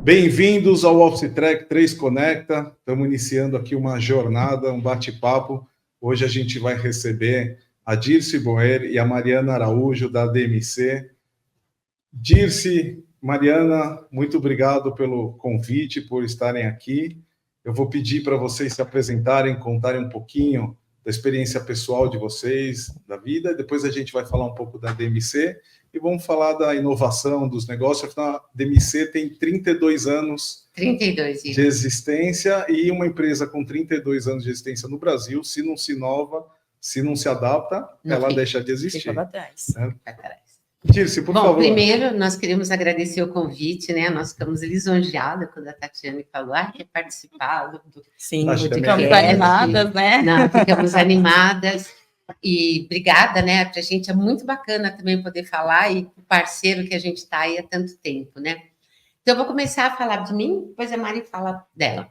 Bem-vindos ao Office Track 3 Conecta. Estamos iniciando aqui uma jornada, um bate-papo. Hoje a gente vai receber a Dirce Boer e a Mariana Araújo, da DMC. Dirce, Mariana, muito obrigado pelo convite, por estarem aqui. Eu vou pedir para vocês se apresentarem, contarem um pouquinho da experiência pessoal de vocês, da vida. Depois a gente vai falar um pouco da DMC e vamos falar da inovação, dos negócios. Afinal, a DMC tem 32 anos 32 de existência e uma empresa com 32 anos de existência no Brasil, se não se inova, se não se adapta, ela deixa de existir. Fica para trás. Dirce, por favor. Primeiro, nós queremos agradecer o convite, né? Nós ficamos lisonjeados quando a Tatiane falou, quer participar do Sim, podcast. ficamos animadas, né? Não, ficamos animadas. E obrigada, né? Para a gente é muito bacana também poder falar e o parceiro que a gente está aí há tanto tempo, né? Então, eu vou começar a falar de mim, depois a Mari fala dela.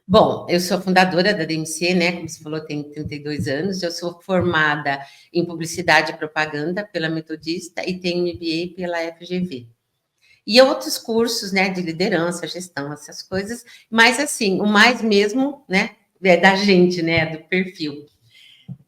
Bom, eu sou fundadora da DMC, né? Como você falou, tenho 32 anos. Eu sou formada em Publicidade e Propaganda pela Metodista e tenho MBA pela FGV. E outros cursos, né? De liderança, gestão, essas coisas. Mas, assim, o mais mesmo, né? É da gente, né? Do perfil.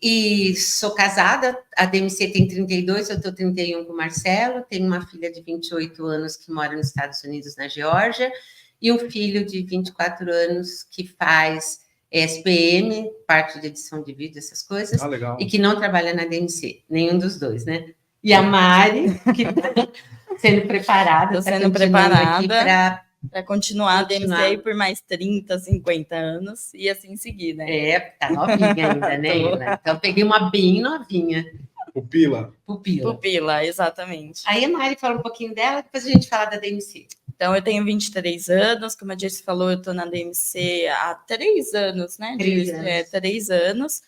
E sou casada, a DMC tem 32, eu estou 31 com o Marcelo. Tenho uma filha de 28 anos que mora nos Estados Unidos, na Geórgia. E um filho de 24 anos que faz SPM, parte de edição de vídeo, essas coisas, e que não trabalha na DMC, nenhum dos dois, né? E a Mari, que está sendo preparada. Estou sendo preparada para continuar a DMC por mais 30, 50 anos e assim seguir, né? Tá novinha ainda, né? Então, peguei uma bem novinha. Pupila, exatamente. Aí a Mari fala um pouquinho dela, depois a gente fala da DMC. Então, eu tenho 23 anos, como a Dirce falou, eu estou na DMC há 3 anos, né? 3 anos.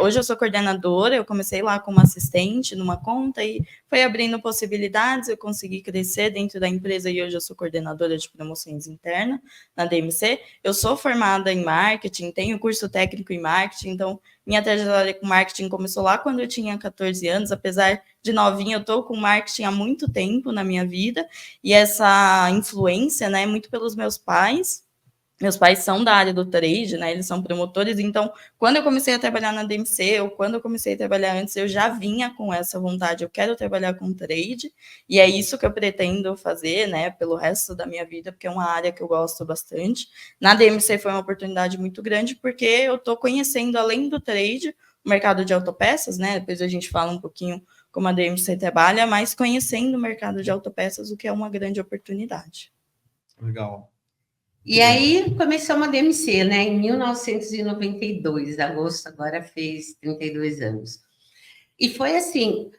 Hoje eu sou coordenadora, eu comecei lá como assistente numa conta e foi abrindo possibilidades, eu consegui crescer dentro da empresa e hoje eu sou coordenadora de promoções internas na DMC. Eu sou formada em marketing, tenho curso técnico em marketing, então minha trajetória com marketing começou lá quando eu tinha 14 anos, apesar de novinha, eu estou com marketing há muito tempo na minha vida, e essa influência, né, muito pelos meus pais. Meus pais são da área do trade, né, eles são promotores, então, quando eu comecei a trabalhar na DMC, ou quando eu comecei a trabalhar antes, eu já vinha com essa vontade, eu quero trabalhar com trade, e é isso que eu pretendo fazer, né, pelo resto da minha vida, porque é uma área que eu gosto bastante. Na DMC foi uma oportunidade muito grande, porque eu estou conhecendo, além do trade, o mercado de autopeças, né, depois a gente fala um pouquinho como a DMC trabalha, mas conhecendo o mercado de autopeças, o que é uma grande oportunidade. Legal. E aí começamos a DMC, né? Em 1992, agosto, agora fez 32 anos. E foi assim,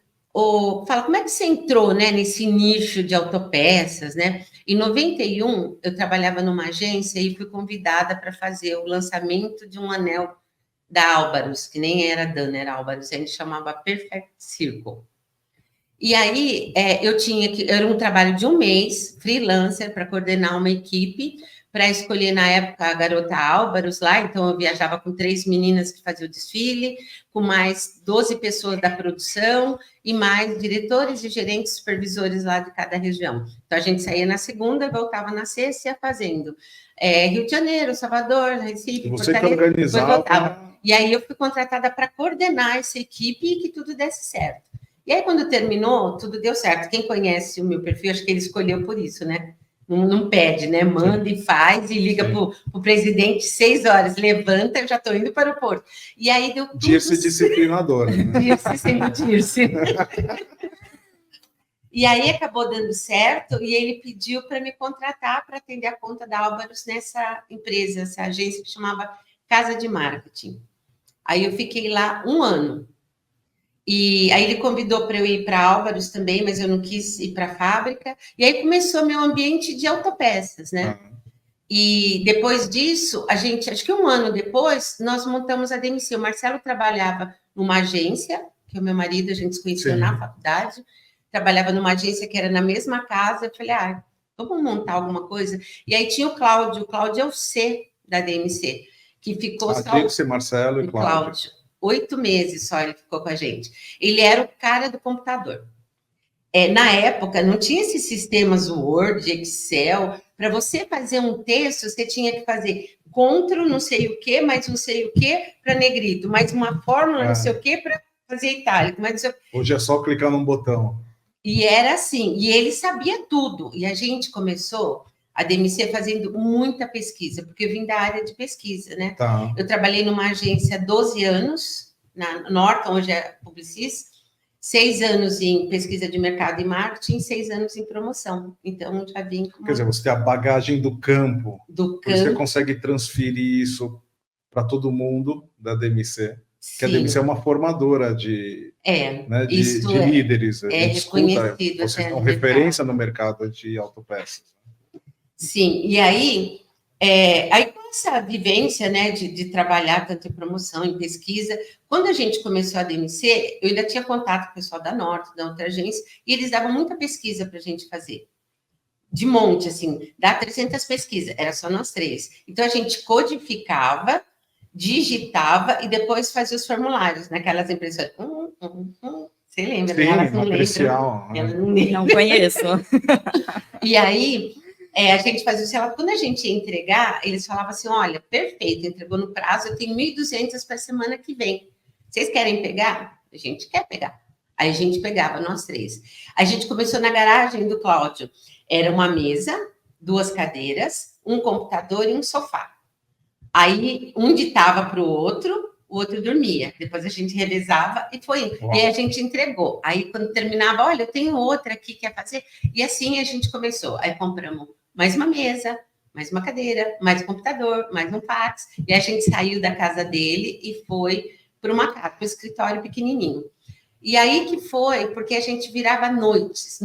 fala, como é que você entrou, né, nesse nicho de autopeças, né? Em 91, eu trabalhava numa agência e fui convidada para fazer o lançamento de um anel da Álvaros, que nem era Dana, era Álvaros, a gente chamava Perfect Circle. E aí, era um trabalho de um mês, freelancer, para coordenar uma equipe, para escolher, na época, a garota Álvaros lá, então eu viajava com 3 meninas que faziam o desfile, com mais 12 pessoas da produção, e mais diretores e gerentes supervisores lá de cada região. Então, a gente saía na segunda, voltava na sexta e ia fazendo. Rio de Janeiro, Salvador, Recife, Você que organizava. E aí eu fui contratada para coordenar essa equipe e que tudo desse certo. E aí, quando terminou, tudo deu certo. Quem conhece o meu perfil, acho que ele escolheu por isso, né? Não pede, né? Manda e faz, e liga para o presidente 6 horas, levanta, eu já estou indo para o aeroporto. E aí deu tudo... Dirce disciplinadora. Né? Dirce sendo Dirce. E aí acabou dando certo, e ele pediu para me contratar para atender a conta da Álvaros nessa empresa, essa agência que chamava Casa de Marketing. Aí eu fiquei lá 1 ano. E aí ele convidou para eu ir para Álvaros também, mas eu não quis ir para a fábrica. E aí começou meu ambiente de autopeças, né? E depois disso, acho que 1 ano depois, nós montamos a DMC. O Marcelo trabalhava numa agência, que o meu marido, a gente se conheceu na faculdade, trabalhava numa agência que era na mesma casa. Eu falei, vamos montar alguma coisa? E aí tinha o Cláudio é o C da DMC, que ficou Dirce, Marcelo e Cláudio. 8 meses só ele ficou com a gente. Ele era o cara do computador. Na época, não tinha esses sistemas Word, Excel, Para você fazer um texto, você tinha que fazer CTRL não sei o que, mais não sei o que para negrito, mais uma fórmula não sei o que para fazer itálico. Hoje é só clicar num botão. E era assim, e ele sabia tudo. E a gente começou a DMC fazendo muita pesquisa, porque eu vim da área de pesquisa, né? Tá. Eu trabalhei numa agência há 12 anos, na Norton, hoje é Publicis, 6 anos em pesquisa de mercado e marketing, 6 anos em promoção. Então, já vim com Quer dizer, você tem a bagagem do campo. do Por isso você campo. consegue transferir isso para todo mundo da DMC. Porque a Sim, DMC é uma formadora de, né, isso de líderes. A é gente escuta, reconhecido vocês até são no referência mercado. no mercado de autopeças. Sim, e aí, com essa vivência, né, de trabalhar tanto em promoção, em pesquisa, quando a gente começou a DMC, eu ainda tinha contato com o pessoal da Norte, da outra agência, e eles davam muita pesquisa para a gente fazer. De monte, assim, dá 300 pesquisas, era só nós 3. Então, a gente codificava, digitava e depois fazia os formulários, naquelas impressoras. Você lembra, Sim, né? Elas não matricial. lembram. Elas não lembram. Não conheço. E aí, a gente fazia o relatório. Quando a gente ia entregar, eles falavam assim, olha, perfeito, entregou no prazo, eu tenho 1.200 para a semana que vem. Vocês querem pegar? A gente quer pegar. Aí a gente pegava, nós 3. A gente começou na garagem do Cláudio. Era uma mesa, 2 cadeiras, um computador e um sofá. Aí, um ditava para o outro dormia. Depois a gente revezava e foi. Uau. E aí a gente entregou. Aí, quando terminava, olha, eu tenho outra aqui, quer fazer? E assim a gente começou. Aí compramos mais uma mesa, mais uma cadeira, mais um computador, mais um fax. E a gente saiu da casa dele e foi para uma casa, para o escritório pequenininho. E aí que foi, porque a gente virava noites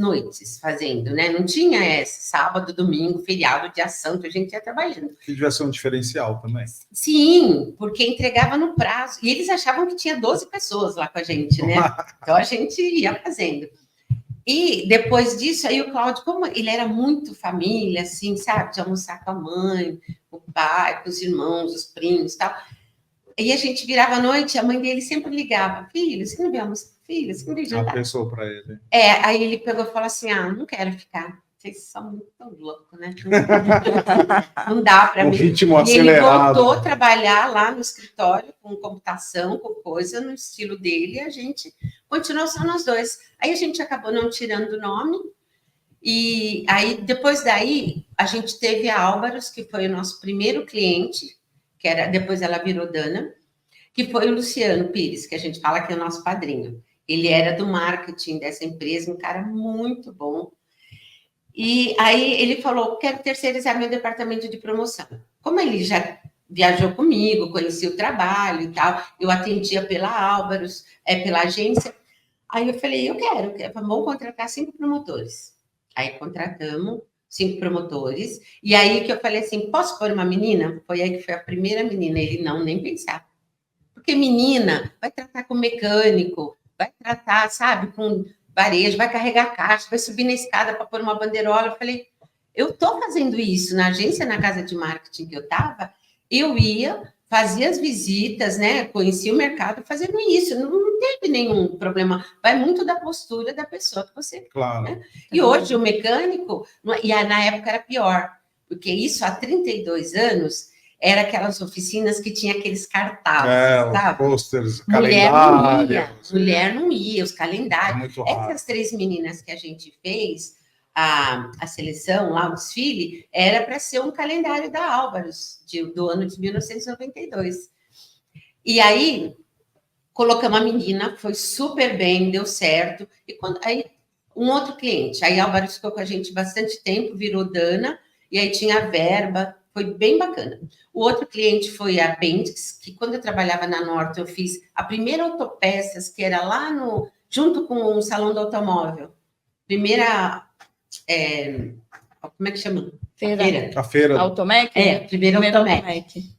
fazendo, né? Não tinha sábado, domingo, feriado, dia santo, a gente ia trabalhando. Que devia ser um diferencial também. Sim, porque entregava no prazo. E eles achavam que tinha 12 pessoas lá com a gente, né? Então a gente ia fazendo. E depois disso, aí o Cláudio, como ele era muito família, assim, sabe? De almoçar com a mãe, com o pai, com os irmãos, os primos e tal. E a gente virava à noite, a mãe dele sempre ligava, filho, você não veio almoçar? Filho, você não veio jantar? Pensou para ele. Aí ele pegou e falou assim, não quero ficar. Vocês são muito loucos, né? Não dá para mim. Ritmo e acelerado. Ele voltou a trabalhar lá no escritório, com computação, com coisa, no estilo dele, e a gente continuou só nós 2. Aí a gente acabou não tirando o nome, e aí, depois daí, a gente teve a Álvaros, que foi o nosso primeiro cliente, que era, depois ela virou Dana, que foi o Luciano Pires, que a gente fala que é o nosso padrinho. Ele era do marketing dessa empresa, um cara muito bom. E aí ele falou, quero terceirizar meu departamento de promoção. Como ele já viajou comigo, conhecia o trabalho e tal, eu atendia pela Álvaros, pela agência. Aí eu falei, eu quero, vamos contratar 5 promotores. Aí contratamos 5 promotores. E aí que eu falei assim, posso pôr uma menina? Foi aí que foi a primeira menina. Ele, não, nem pensar. Porque menina vai tratar com mecânico, vai tratar, sabe, com varejo, vai carregar caixa, vai subir na escada para pôr uma bandeirola. Eu falei, eu estou fazendo isso na agência, na casa de marketing que eu estava, eu ia, fazia as visitas, né, conhecia o mercado fazendo isso, não teve nenhum problema. Vai muito da postura da pessoa que você... Claro. Né? E hoje o mecânico, e na época era pior, porque isso há 32 anos... Era aquelas oficinas que tinha aqueles cartazes, sabe? Posters, calendários. Mulher não ia, os calendários. É muito raro. Essas 3 meninas que a gente fez, a seleção lá, o desfile, era para ser um calendário da Álvaros, do ano de 1992. E aí, colocamos a menina, foi super bem, deu certo. E aí, um outro cliente, aí a Álvaros ficou com a gente bastante tempo, virou Dana, e aí tinha verba, foi bem bacana. O outro cliente foi a Bendix, que quando eu trabalhava na Norte, eu fiz a primeira autopeças, que era lá junto com o Salão do Automóvel. Primeira, como é que chama? A feira. Automec? Primeira Automec.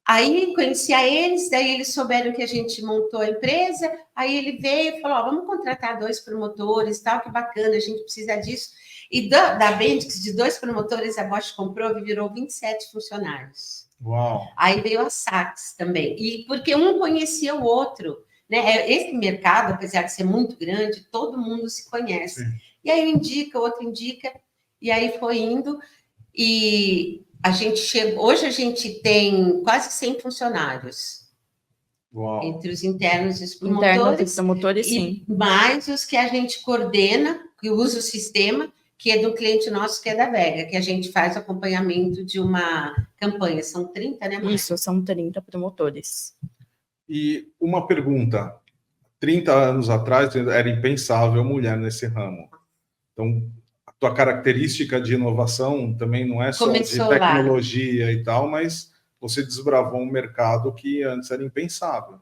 Aí conhecia eles, daí eles souberam que a gente montou a empresa, aí ele veio e falou, vamos contratar 2 promotores, tal, que bacana, a gente precisa disso. E da Bendix, de 2 promotores, a Bosch comprou e virou 27 funcionários. Uau! Aí veio a Saks também. E porque um conhecia o outro, né? Esse mercado, apesar de ser muito grande, todo mundo se conhece. Sim. E aí um indica, o outro indica, e aí foi indo. E a gente hoje a gente tem quase 100 funcionários. Uau. Entre os internos e os promotores, sim. Mais os que a gente coordena, que usa o sistema, que é do cliente nosso, que é da Vega, que a gente faz o acompanhamento de uma campanha. São 30, né, Márcia? Isso, são 30 promotores. E uma pergunta. 30 anos atrás era impensável mulher nesse ramo. Então, a tua característica de inovação também não é só Começou de tecnologia e tal, mas você desbravou um mercado que antes era impensável.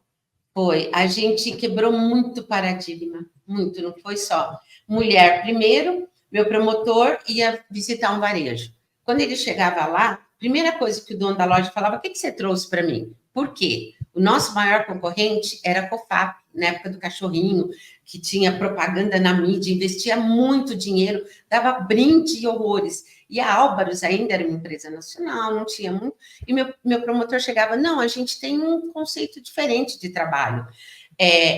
Foi. A gente quebrou muito paradigma. Muito, não foi só. Mulher, primeiro, meu promotor ia visitar um varejo. Quando ele chegava lá, primeira coisa que o dono da loja falava, o que você trouxe para mim? Por quê? O nosso maior concorrente era a Cofap, na época do cachorrinho, que tinha propaganda na mídia, investia muito dinheiro, dava brinde e horrores. E a Álvaros ainda era uma empresa nacional, não tinha muito. E meu promotor chegava, não, a gente tem um conceito diferente de trabalho.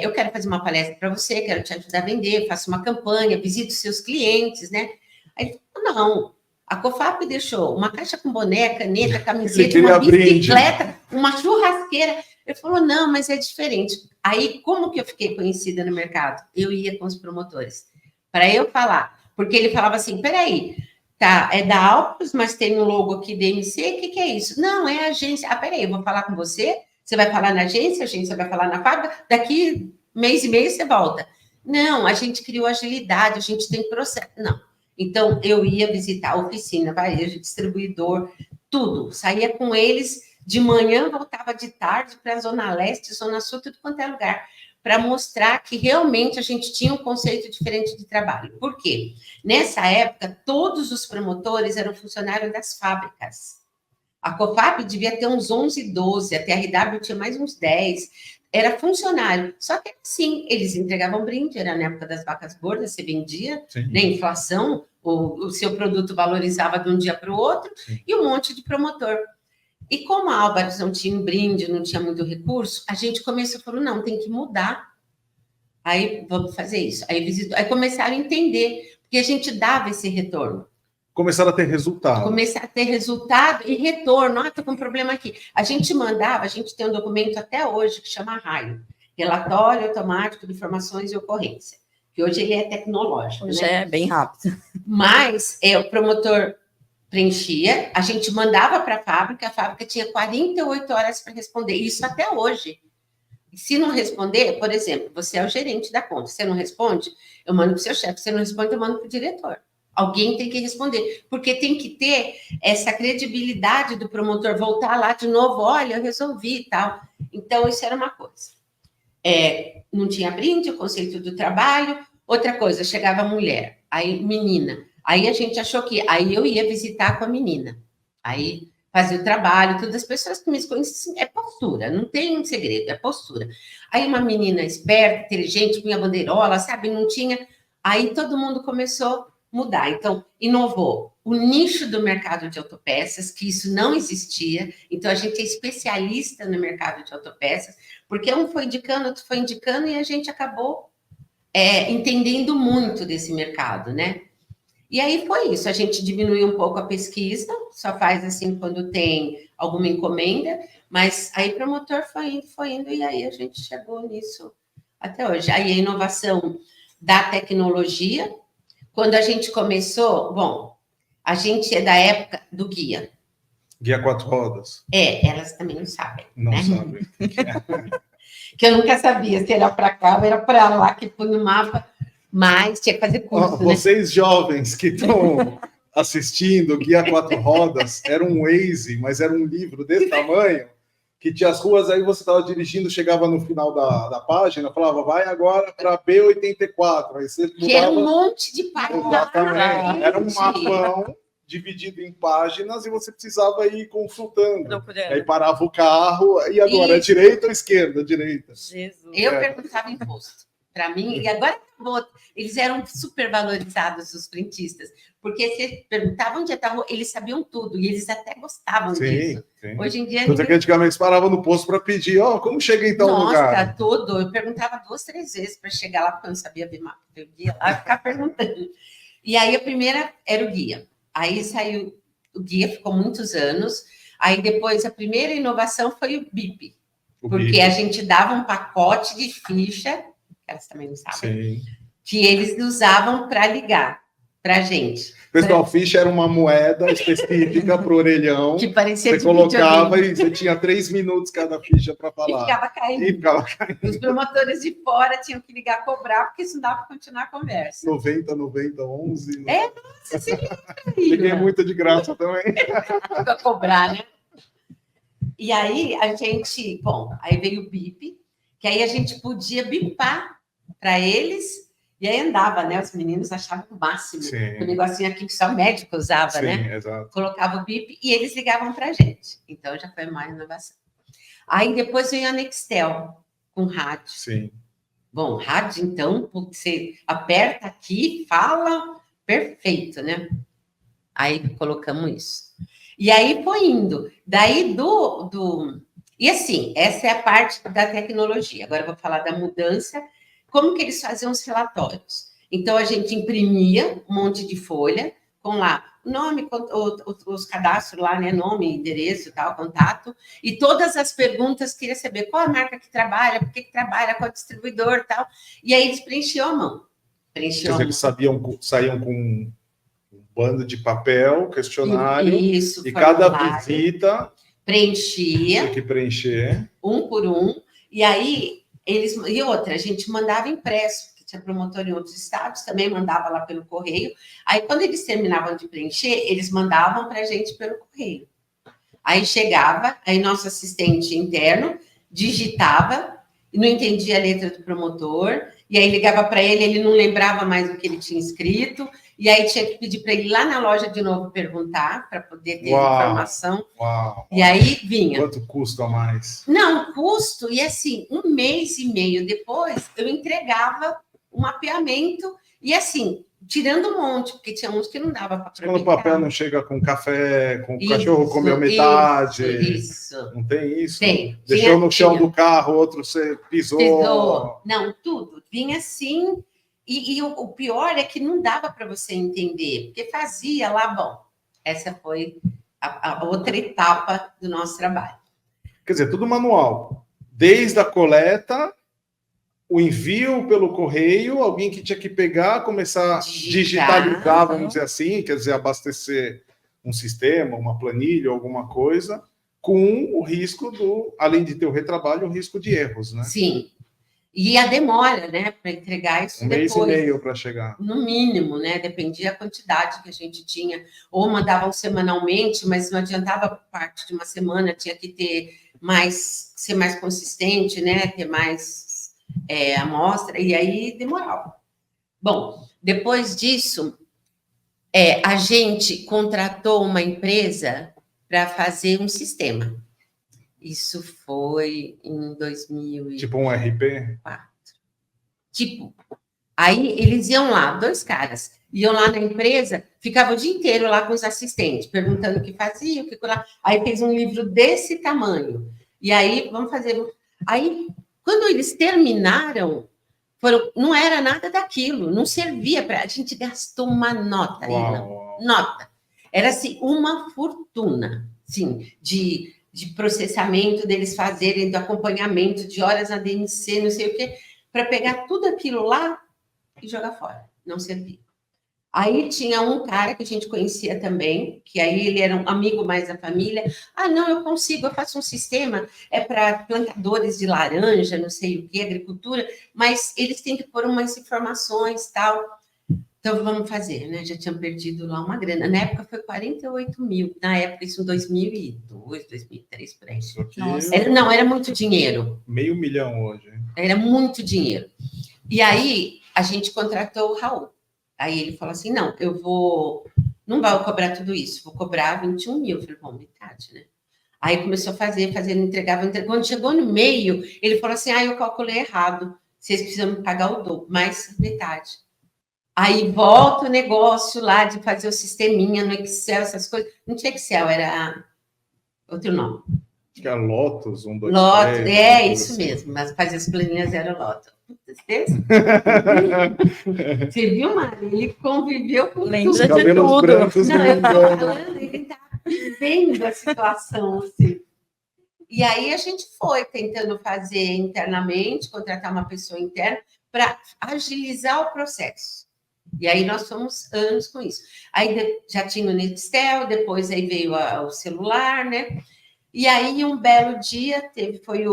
Eu quero fazer uma palestra para você, quero te ajudar a vender, faço uma campanha, visito seus clientes, né? Aí ele falou, não, a Cofap deixou uma caixa com boneca, caneta, camiseta, uma bicicleta, uma churrasqueira. Ele falou, não, mas é diferente. Aí, como que eu fiquei conhecida no mercado? Eu ia com os promotores, para eu falar. Porque ele falava assim, peraí, tá, é da Alpes, mas tem um logo aqui DMC, o que é isso? Não, é a agência. Ah, peraí, eu vou falar com você, você vai falar na agência, a agência vai falar na fábrica, daqui mês e meio você volta. Não, a gente criou agilidade, a gente tem processo. Não. Então, eu ia visitar a oficina, varejo, distribuidor, tudo. Saía com eles de manhã, voltava de tarde para a Zona Leste, Zona Sul, tudo quanto é lugar, para mostrar que realmente a gente tinha um conceito diferente de trabalho. Por quê? Nessa época, todos os promotores eram funcionários das fábricas. A Cofap devia ter uns 11, 12, a TRW tinha mais uns 10, era funcionário. Só que, sim, eles entregavam brinde, era na época das vacas gordas, você vendia, né, inflação, o seu produto valorizava de um dia para o outro, sim, e um monte de promotor. E como a Álvares não tinha um brinde, não tinha muito recurso, a gente começou a falar, não, tem que mudar. Aí, vamos fazer isso. Aí começaram a entender, porque a gente dava esse retorno. Começaram a ter resultado. Começar a ter resultado e retorno. Ah, estou com um problema aqui. A gente mandava, a gente tem um documento até hoje que chama RAIO, Relatório Automático de Informações e Ocorrência, que hoje ele é tecnológico. Hoje né? É bem rápido. Mas o promotor preenchia, a gente mandava para a fábrica tinha 48 horas para responder, isso até hoje. Se não responder, por exemplo, você é o gerente da conta, você não responde, eu mando para o seu chefe, você não responde, eu mando para o diretor. Alguém tem que responder, porque tem que ter essa credibilidade do promotor voltar lá de novo, olha, eu resolvi e tal. Então, isso era uma coisa. Não tinha brinde, o conceito do trabalho. Outra coisa, chegava a mulher, aí menina. Aí a gente achou que... Aí eu ia visitar com a menina. Aí fazia o trabalho, todas as pessoas que me conhecem, é postura, não tem segredo, é postura. Aí uma menina esperta, inteligente, punha bandeirola, sabe, não tinha... Aí todo mundo começou mudar. Então, inovou o nicho do mercado de autopeças, que isso não existia. Então, a gente é especialista no mercado de autopeças, porque um foi indicando, outro foi indicando, e a gente acabou entendendo muito desse mercado, né? E aí foi isso, a gente diminuiu um pouco a pesquisa, só faz assim quando tem alguma encomenda, mas aí o promotor foi indo, e aí a gente chegou nisso até hoje. Aí a inovação da tecnologia. Quando a gente começou, bom, a gente é da época do guia. Guia 4 rodas. Elas também não sabem. Não né? sabem. Que eu nunca sabia se era para cá ou era para lá, que põe no mapa, mas tinha que fazer curso, Vocês jovens que estão assistindo, Guia 4 rodas, era um Waze, mas era um livro desse tamanho, que tinha as ruas, aí você estava dirigindo, chegava no final da página, falava, vai agora para B84. Aí você mudava... Que era um monte de páginas. Exatamente. Era um mapão dividido em páginas e você precisava ir consultando. Aí parava o carro, e agora, direita ou esquerda? Direita. Jesus. Eu perguntava imposto. Para mim, e agora acabou. Eles eram super valorizados, os frentistas, porque você perguntava onde estava, eles sabiam tudo, e eles até gostavam disso. Sim. Hoje em dia... Porque antigamente parava no posto para pedir, como chega então no lugar? Nossa, tudo. Eu perguntava 2, 3 vezes para chegar lá, porque eu não sabia ver mapa. Eu ia lá ficar perguntando. E aí a primeira era o guia. Aí saiu o guia ficou muitos anos. Aí depois a primeira inovação foi o BIP, porque a gente dava um pacote de ficha, elas também não sabem, que eles usavam para ligar para a gente. Pessoal, ficha era uma moeda específica para o orelhão. Que parecia você colocava e você tinha 3 minutos cada ficha para falar. E ficava caindo. Os promotores de fora tinham que ligar, cobrar, porque isso não dava para continuar a conversa. 90, 11. Nossa, você liguei muito de graça também. Para cobrar, né? E aí aí veio o BIP, que aí a gente podia bipar para eles. E aí andava, né? Os meninos achavam o máximo. O negocinho aqui que só médico usava, né? Exato. Colocava o bip e eles ligavam para a gente. Então, já foi mais inovação. Aí, depois veio a Nextel, com rádio. Sim. Bom, rádio, então, você aperta aqui, fala, perfeito, né? Aí, colocamos isso. E aí, foi indo. Daí, E assim, essa é a parte da tecnologia. Agora, eu vou falar da mudança. Como que eles faziam os relatórios? Então, a gente imprimia um monte de folha, com lá o nome, os cadastros lá, né? Nome, endereço, tal, contato, e todas as perguntas, queria saber qual a marca que trabalha, por que trabalha, qual distribuidor, tal. E aí eles preenchiam a mão. Quer dizer, eles saíam com um bando de papel, questionário, isso, e cada visita preenchia. Tinha que preencher. Um por um, e aí... E outra, a gente mandava impresso, porque tinha promotor em outros estados, também mandava lá pelo correio. Aí, quando eles terminavam de preencher, eles mandavam para a gente pelo correio. Aí chegava, aí nosso assistente interno digitava, e não entendia a letra do promotor, e aí ligava para ele não lembrava mais o que ele tinha escrito, e aí tinha que pedir para ele ir lá na loja de novo perguntar, para poder ter informação. E aí vinha. Quanto custo a mais? Não, custo, e assim, 1 mês e meio depois, eu entregava um mapeamento, e assim, tirando um monte, porque tinha uns que não dava para aproveitar. Quando o papel não chega com café, com o cachorro comeu metade. Isso. Não tem isso? Tem. Deixou no chão do carro, outro você pisou. Não, tudo. Vinha assim, e o pior é que não dava para você entender, porque fazia lá, bom, essa foi a outra etapa do nosso trabalho. Quer dizer, tudo manual. Desde a coleta, o envio pelo correio, alguém que tinha que pegar, começar a digitalizar, vamos dizer assim, quer dizer, abastecer um sistema, uma planilha, alguma coisa, com o risco além de ter o retrabalho, o risco de erros, né? Sim. E a demora, né, para entregar isso depois. 1 mês e meio para chegar. No mínimo, né? Dependia da quantidade que a gente tinha. Ou mandavam semanalmente, mas não adiantava parte de uma semana, tinha que ser mais consistente, né? Ter mais amostra, e aí demorava. Bom, depois disso, a gente contratou uma empresa para fazer um sistema. Isso foi em 2004. Tipo um RP? Aí eles iam lá, 2 caras, iam lá na empresa, ficavam o dia inteiro lá com os assistentes, perguntando o que fazia, o que lá. Aí fez um livro desse tamanho. E aí, vamos fazer... Aí, quando eles terminaram, não era nada daquilo, não servia para... A gente gastou uma nota, nota. Era, assim, uma fortuna, assim, de processamento deles fazerem, do acompanhamento, de horas na DMC, não sei o quê, para pegar tudo aquilo lá e jogar fora. Não servia. Aí tinha um cara que a gente conhecia também, que aí ele era um amigo mais da família. Não, eu consigo, eu faço um sistema, para plantadores de laranja, não sei o quê, agricultura, mas eles têm que pôr umas informações e tal. Então, vamos fazer, né? Já tinham perdido lá uma grana. Na época, foi 48 mil. Na época, isso em 2002, 2003, por aí. Era muito dinheiro. $500 mil hoje. Era muito dinheiro. E aí, a gente contratou o Raul. Aí ele falou assim, não vai cobrar tudo isso, vou cobrar 21 mil. Eu falei, bom, metade, né? Aí começou a fazer, entregava. Quando chegou no meio, ele falou assim, eu calculei errado, vocês precisam me pagar o dobro, mais metade. Aí volta o negócio lá de fazer o sisteminha no Excel, essas coisas. Não tinha Excel, era outro nome. Que é Lotus, 1, 2, Lotus, 3. Isso assim. Mesmo, mas fazer as planilhas era Lotus. Você viu, Mari? Ele conviveu com Lembra tudo. de tudo. Brancos não, eu estava falando, ele estava vivendo a situação, assim. E aí a gente foi tentando fazer internamente, contratar uma pessoa interna para agilizar o processo. E aí nós fomos anos com isso. Aí já tinha o Nextel, depois aí veio o celular, né? E aí um belo dia foi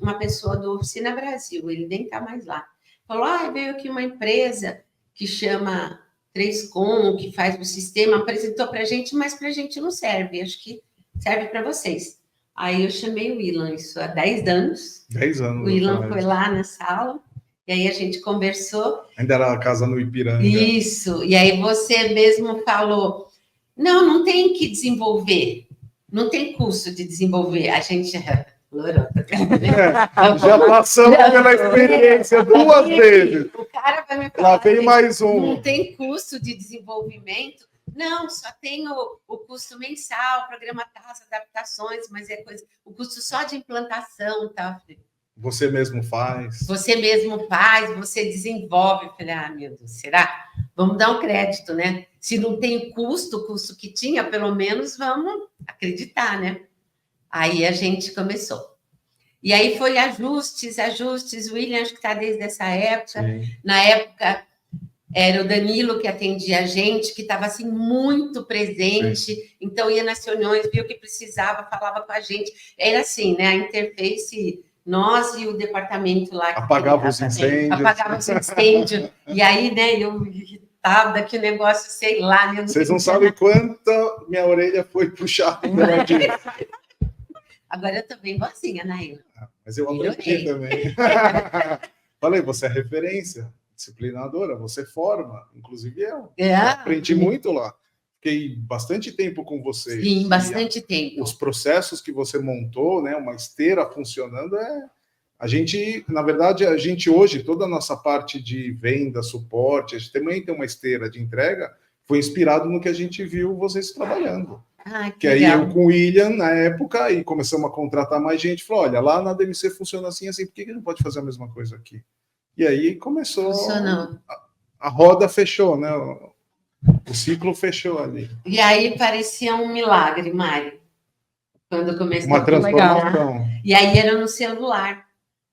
uma pessoa do Oficina Brasil, ele nem está mais lá. Falou, veio aqui uma empresa que chama 3Com, que faz o sistema, apresentou para a gente, mas para a gente não serve, acho que serve para vocês. Aí eu chamei o Ilan, isso há 10 anos. 10 anos. O Ilan foi lá na sala, e aí a gente conversou. Ainda era a casa no Ipiranga. Isso, e aí você mesmo falou, não tem que desenvolver, não tem custo de desenvolver. A gente já passamos pela experiência 2 vezes. O cara vai me falar, lá vem mais um. Não tem custo de desenvolvimento. Não, só tem o custo mensal, programa as adaptações, mas o custo só de implantação, tá? Você mesmo faz. Você mesmo faz, você desenvolve. Eu falei, meu Deus, será? Vamos dar um crédito, né? Se não tem o custo que tinha, pelo menos vamos acreditar, né? Aí a gente começou. E aí foi ajustes. O William acho que está desde essa época. Sim. Na época era o Danilo que atendia a gente, que estava assim muito presente. Sim. Então ia nas reuniões, via o que precisava, falava com a gente. Era assim, né? A interface, nós e o departamento lá. Apagava os incêndios. E aí, né? Eu irritada, que negócio, sei lá. Né? Vocês não sabem quanta minha orelha foi puxada pela direita. Agora eu tô bem boazinha, Naila. Mas eu aprendi também. Falei, você é referência, disciplinadora, você forma, inclusive eu. Aprendi muito lá. Fiquei bastante tempo com vocês. Sim, bastante tempo. Os processos que você montou, né, uma esteira funcionando, a gente, na verdade, hoje, toda a nossa parte de venda, suporte, a gente também tem uma esteira de entrega, foi inspirado no que a gente viu vocês trabalhando. Que aí eu com o William, na época, e começamos a contratar mais gente, falou, olha, lá na DMC funciona assim, por que não pode fazer a mesma coisa aqui? E aí começou... A roda fechou, né? O ciclo fechou ali. E aí parecia um milagre, Mari. Quando começou uma transformação. E aí era no celular.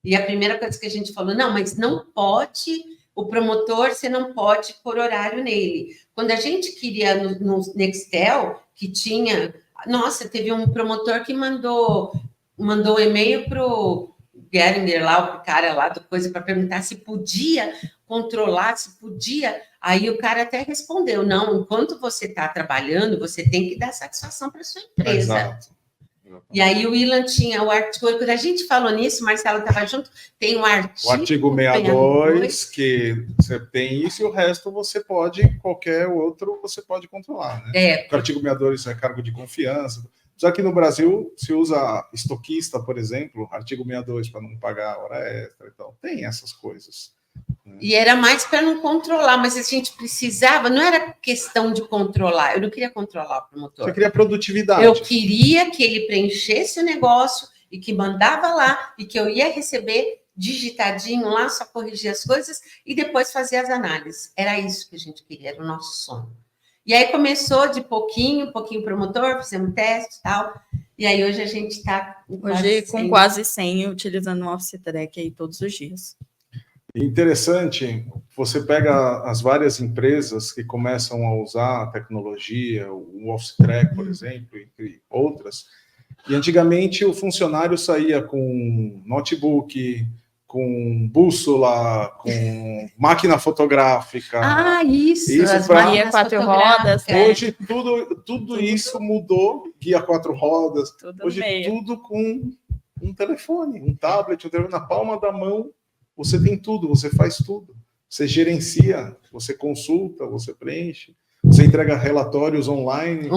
E a primeira coisa que a gente falou, mas não pode... O promotor, você não pode pôr horário nele. Quando a gente queria no Nextel, que tinha... Nossa, teve um promotor que mandou um e-mail para o Geringer lá, o cara lá do coisa, para perguntar se podia controlar, se podia. Aí o cara até respondeu, não, enquanto você está trabalhando, você tem que dar satisfação para sua empresa. Exato. E aí o Ilan tinha o artigo, quando a gente falou nisso, Marcelo estava junto, tem o artigo 62, que você tem isso, e o resto você pode, qualquer outro, você pode controlar, né? O artigo 62 é cargo de confiança. Já que no Brasil se usa estoquista, por exemplo, artigo 62 para não pagar hora extra e tal. Tem essas coisas. E era mais para não controlar, mas a gente precisava, não era questão de controlar, eu não queria controlar o promotor. Você queria produtividade. Eu queria que ele preenchesse o negócio e que mandava lá, e que eu ia receber digitadinho lá, só corrigir as coisas e depois fazer as análises. Era isso que a gente queria, era o nosso sonho. E aí começou de pouquinho promotor, fizemos teste e tal, e aí hoje a gente está... Hoje com quase 100, utilizando o Office Track aí todos os dias. Interessante, você pega as várias empresas que começam a usar a tecnologia, o Office Track, por exemplo, entre outras, e antigamente o funcionário saía com notebook, com bússola, com máquina fotográfica. Isso as guia 4 rodas. Hoje tudo isso mudou, guia 4 rodas, tudo hoje meio. Tudo com um telefone, um tablet, um telefone na palma da mão. Você tem tudo, você faz tudo. Você gerencia, você consulta, você preenche, você entrega relatórios online.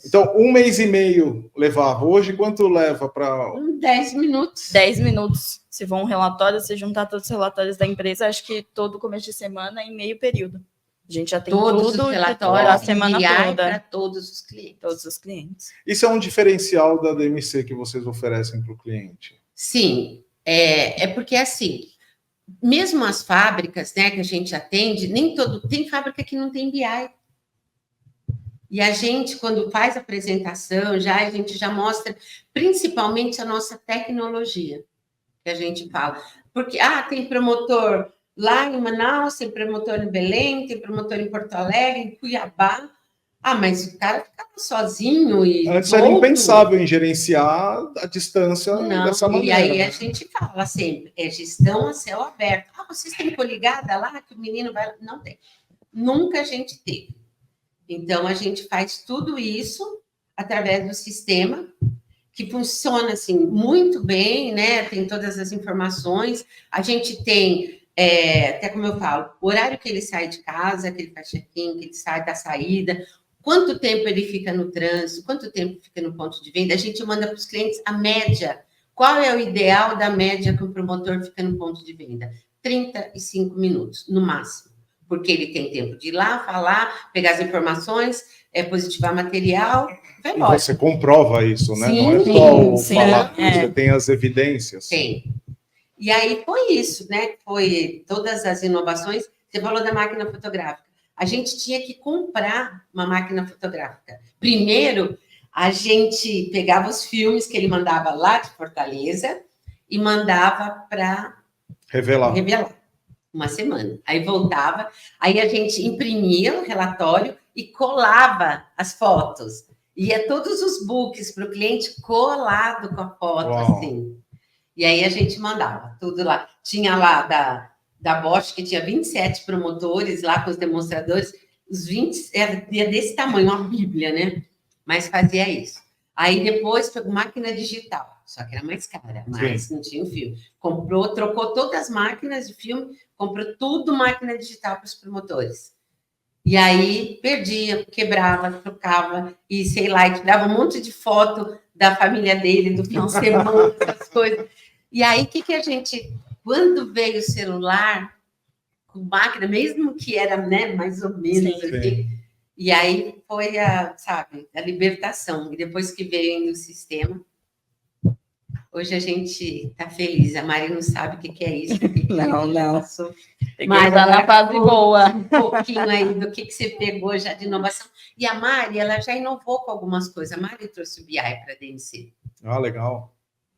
Então, 1 mês e meio levava. Hoje, quanto leva para... 10 minutos. 10 minutos. Se for um relatório, se juntar todos os relatórios da empresa, acho que todo começo de semana em meio período. A gente já tem todos tudo os relatórios a semana toda. Para todos os clientes. Todos os clientes. Isso é um diferencial da DMC que vocês oferecem para o cliente? Sim. É porque, assim... Mesmo as fábricas, né, que a gente atende, nem todo... Tem fábrica que não tem BI. E a gente, quando faz a apresentação, a gente já mostra principalmente a nossa tecnologia, que a gente fala. Porque, tem promotor lá em Manaus, tem promotor em Belém, tem promotor em Porto Alegre, em Cuiabá. Mas o cara ficava sozinho e antes era impensável em gerenciar a distância dessa maneira. E aí a gente fala sempre, é gestão a céu aberto. Vocês têm coligada lá que o menino vai... Não tem. Nunca a gente teve. Então, a gente faz tudo isso através do sistema, que funciona, assim, muito bem, né? Tem todas as informações. A gente tem, até como eu falo, o horário que ele sai de casa, que ele faz check-in, que ele sai da saída, quanto tempo ele fica no trânsito, quanto tempo fica no ponto de venda. A gente manda para os clientes a média. Qual é o ideal da média que o promotor fica no ponto de venda? 35 minutos, no máximo. Porque ele tem tempo de ir lá, falar, pegar as informações, positivar material, vai embora. E você comprova isso, né? Sim, não é só sim, falar, você tem as evidências. Tem. E aí foi isso, né? Foi todas as inovações. Você falou da máquina fotográfica. A gente tinha que comprar uma máquina fotográfica. Primeiro, a gente pegava os filmes que ele mandava lá de Fortaleza e mandava para revelar. Uma semana. Aí voltava, aí a gente imprimia o relatório e colava as fotos. Ia todos os books para o cliente colado com a foto, assim. E aí a gente mandava tudo lá. Tinha lá da Bosch, que tinha 27 promotores lá com os demonstradores, os 20, era desse tamanho, uma bíblia, né? Mas fazia isso. Aí depois pegou máquina digital, só que era mais cara, mas não tinha o filme. Trocou todas as máquinas de filme, comprou tudo máquina digital para os promotores. E aí perdia, quebrava, trocava, e sei lá, e tirava um monte de foto da família dele, do fim de semana, essas coisas. E aí, o que a gente... Quando veio o celular, com máquina, mesmo que era, né, mais ou menos, assim, e aí foi a libertação. E depois que veio o sistema, hoje a gente está feliz. A Mari não sabe o que é isso. Não. Passou. Mas tá na fase boa. Um pouquinho aí do que você pegou já de inovação. E a Mari, ela já inovou com algumas coisas. A Mari trouxe o BI para a DMC. Legal.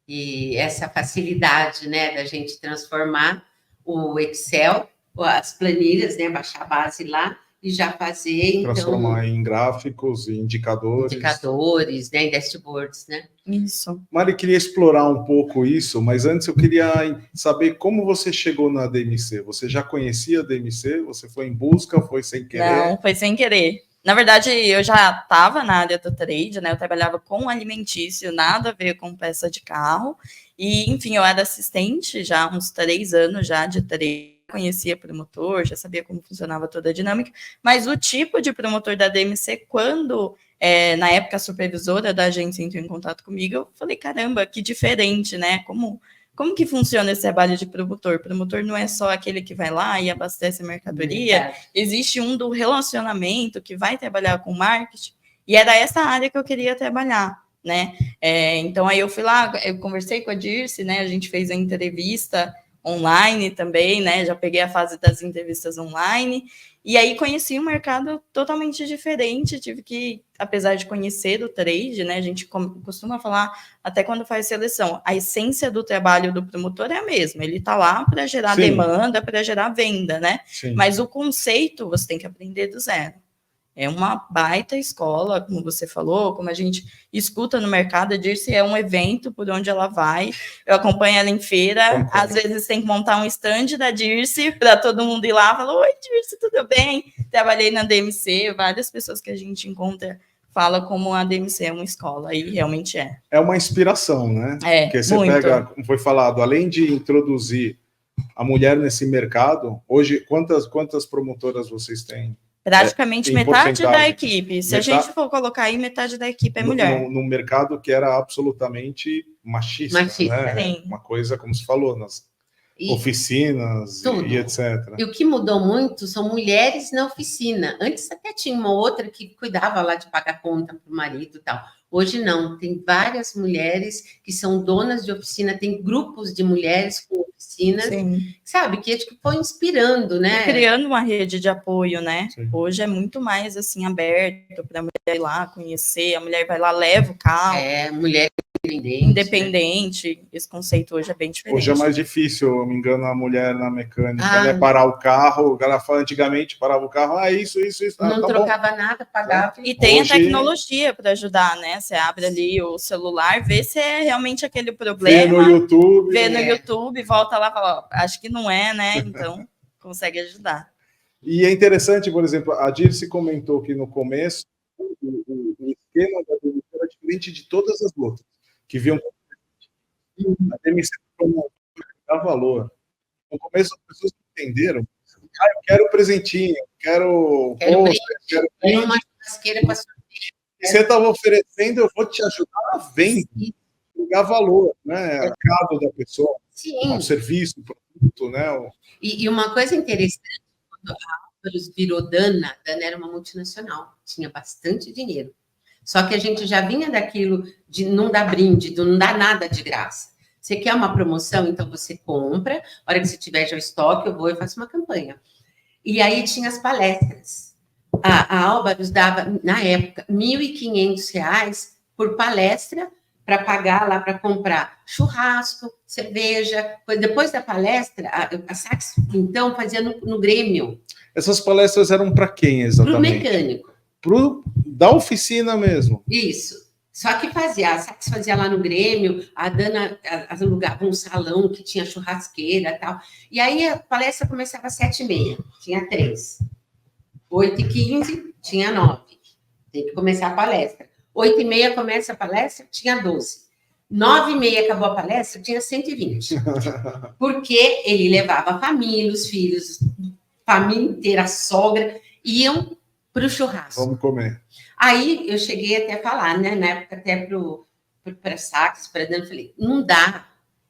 E essa facilidade, né, da gente transformar o Excel, as planilhas, né, baixar a base lá e já fazer, transformar em gráficos e indicadores. Indicadores, né, em dashboards, né? Isso. Mari, queria explorar um pouco isso, mas antes eu queria saber como você chegou na DMC. Você já conhecia a DMC? Você foi em busca? Foi sem querer? Não, foi sem querer. Na verdade, eu já estava na área do trade, né? Eu trabalhava com alimentício, nada a ver com peça de carro. E, enfim, eu era assistente já há uns 3 anos já de trade. Conhecia promotor, já sabia como funcionava toda a dinâmica. Mas o tipo de promotor da DMC, quando, na época, a supervisora da agência entrou em contato comigo, eu falei, caramba, que diferente, né? Como que funciona esse trabalho de promotor? Promotor não é só aquele que vai lá e abastece a mercadoria. Existe um do relacionamento que vai trabalhar com marketing. E era essa área que eu queria trabalhar, né? Então, aí eu fui lá, eu conversei com a Dirce, né? A gente fez a entrevista online também, né? Já peguei a fase das entrevistas online. E aí conheci um mercado totalmente diferente, tive que, apesar de conhecer o trade, né, a gente costuma falar, até quando faz seleção, a essência do trabalho do promotor é a mesma, ele está lá para gerar demanda, para gerar venda, né? Sim. Mas o conceito você tem que aprender do zero. É uma baita escola, como você falou, como a gente escuta no mercado, a Dirce é um evento por onde ela vai. Eu acompanho ela em feira, às vezes tem que montar um stand da Dirce para todo mundo ir lá e falar, oi, Dirce, tudo bem? Trabalhei na DMC, várias pessoas que a gente encontra falam como a DMC é uma escola, e realmente é. É uma inspiração, né? Porque você muito. pega, como foi falado, além de introduzir a mulher nesse mercado, hoje, quantas promotoras vocês têm? Praticamente metade da equipe. Se a gente for colocar aí, metade da equipe é mulher. No mercado que era absolutamente machista, né? Sim. Uma coisa, como se falou, nas oficinas e etc. E o que mudou muito são mulheres na oficina. Antes até tinha uma outra que cuidava lá de pagar conta para o marido e tal. Hoje não, tem várias mulheres que são donas de oficina, tem grupos de mulheres com oficinas, Sim. sabe, que acho que foi inspirando, né? E criando uma rede de apoio, né? Sim. Hoje é muito mais, assim, aberto para a mulher ir lá conhecer, a mulher vai lá, leva o carro. Mulher independente, né? Esse conceito hoje é bem diferente. Hoje é mais difícil, eu me engano, a mulher na mecânica, né? Parar o carro, ela fala antigamente, parava o carro, isso. Não tá trocava bom. nada, pagava. E tem Hoje... a tecnologia para ajudar, né? Você abre ali o celular, vê se é realmente aquele problema. Vê no YouTube, volta lá e fala, ó, acho que não é, né? Então, consegue ajudar. E é interessante, por exemplo, a Dirce comentou que no começo o esquema da DMC era diferente de todas as outras, que viam a DMC dá valor. No começo as pessoas entenderam, eu quero presentinho, quero uma churrasqueira para você estava oferecendo, eu vou te ajudar a venda, pegar valor, né? A casa da pessoa, o serviço, o produto, né? E uma coisa interessante, quando a Álvaros virou Dana era uma multinacional, tinha bastante dinheiro. Só que a gente já vinha daquilo de não dar brinde, de não dar nada de graça. Você quer uma promoção, então você compra, a hora que você tiver já o estoque, eu vou e faço uma campanha. E aí tinha as palestras. A Álvaros dava, na época, R$ 1.500 por palestra para pagar lá para comprar churrasco, cerveja. Depois da palestra, a Saks, então, fazia no Grêmio. Essas palestras eram para quem exatamente? Para o mecânico. Da oficina mesmo. Isso. Só que a Saks fazia lá no Grêmio, a Dana alugava um salão que tinha churrasqueira e tal. E aí a palestra começava às 7h30, tinha 3. 8h15, tinha 9. Tem que começar a palestra. 8h30 começa a palestra, tinha 12. 9h30 acabou a palestra, tinha 120. Porque ele levava a família, os filhos, família inteira, a sogra, iam para o churrasco. Vamos comer. Aí eu cheguei até a falar, né? Na época, até para a Saks, para a Dana, falei, não dá.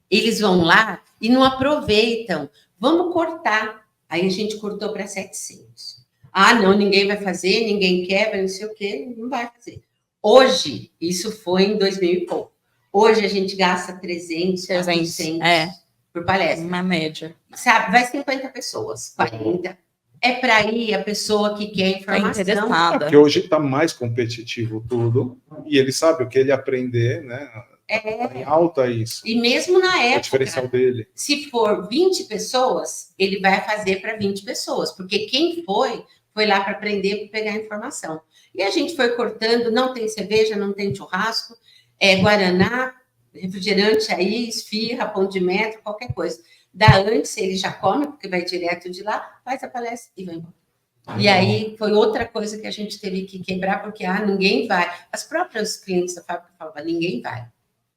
Eles vão lá e não aproveitam. Vamos cortar. Aí a gente cortou para 700. Ah, não, ninguém vai fazer, ninguém quer, não sei o quê, não vai fazer. Hoje, isso foi em 2000 e pouco. Hoje a gente gasta 300, 400 por palestra. Uma média. Sabe, vai 50 pessoas, 40. É para ir a pessoa que quer informação. Porque hoje está mais competitivo tudo, e ele sabe o que ele aprender, né? Em alta isso. E mesmo na época, o diferencial dele. Se for 20 pessoas, ele vai fazer para 20 pessoas, porque quem foi lá para aprender, para pegar informação. E a gente foi cortando, não tem cerveja, não tem churrasco, guaraná, refrigerante aí, esfirra, pão de metro, qualquer coisa. Da antes, ele já come, porque vai direto de lá, faz a palestra e vai embora. E aí foi outra coisa que a gente teve que quebrar, porque ninguém vai. As próprias clientes da fábrica falavam, ninguém vai.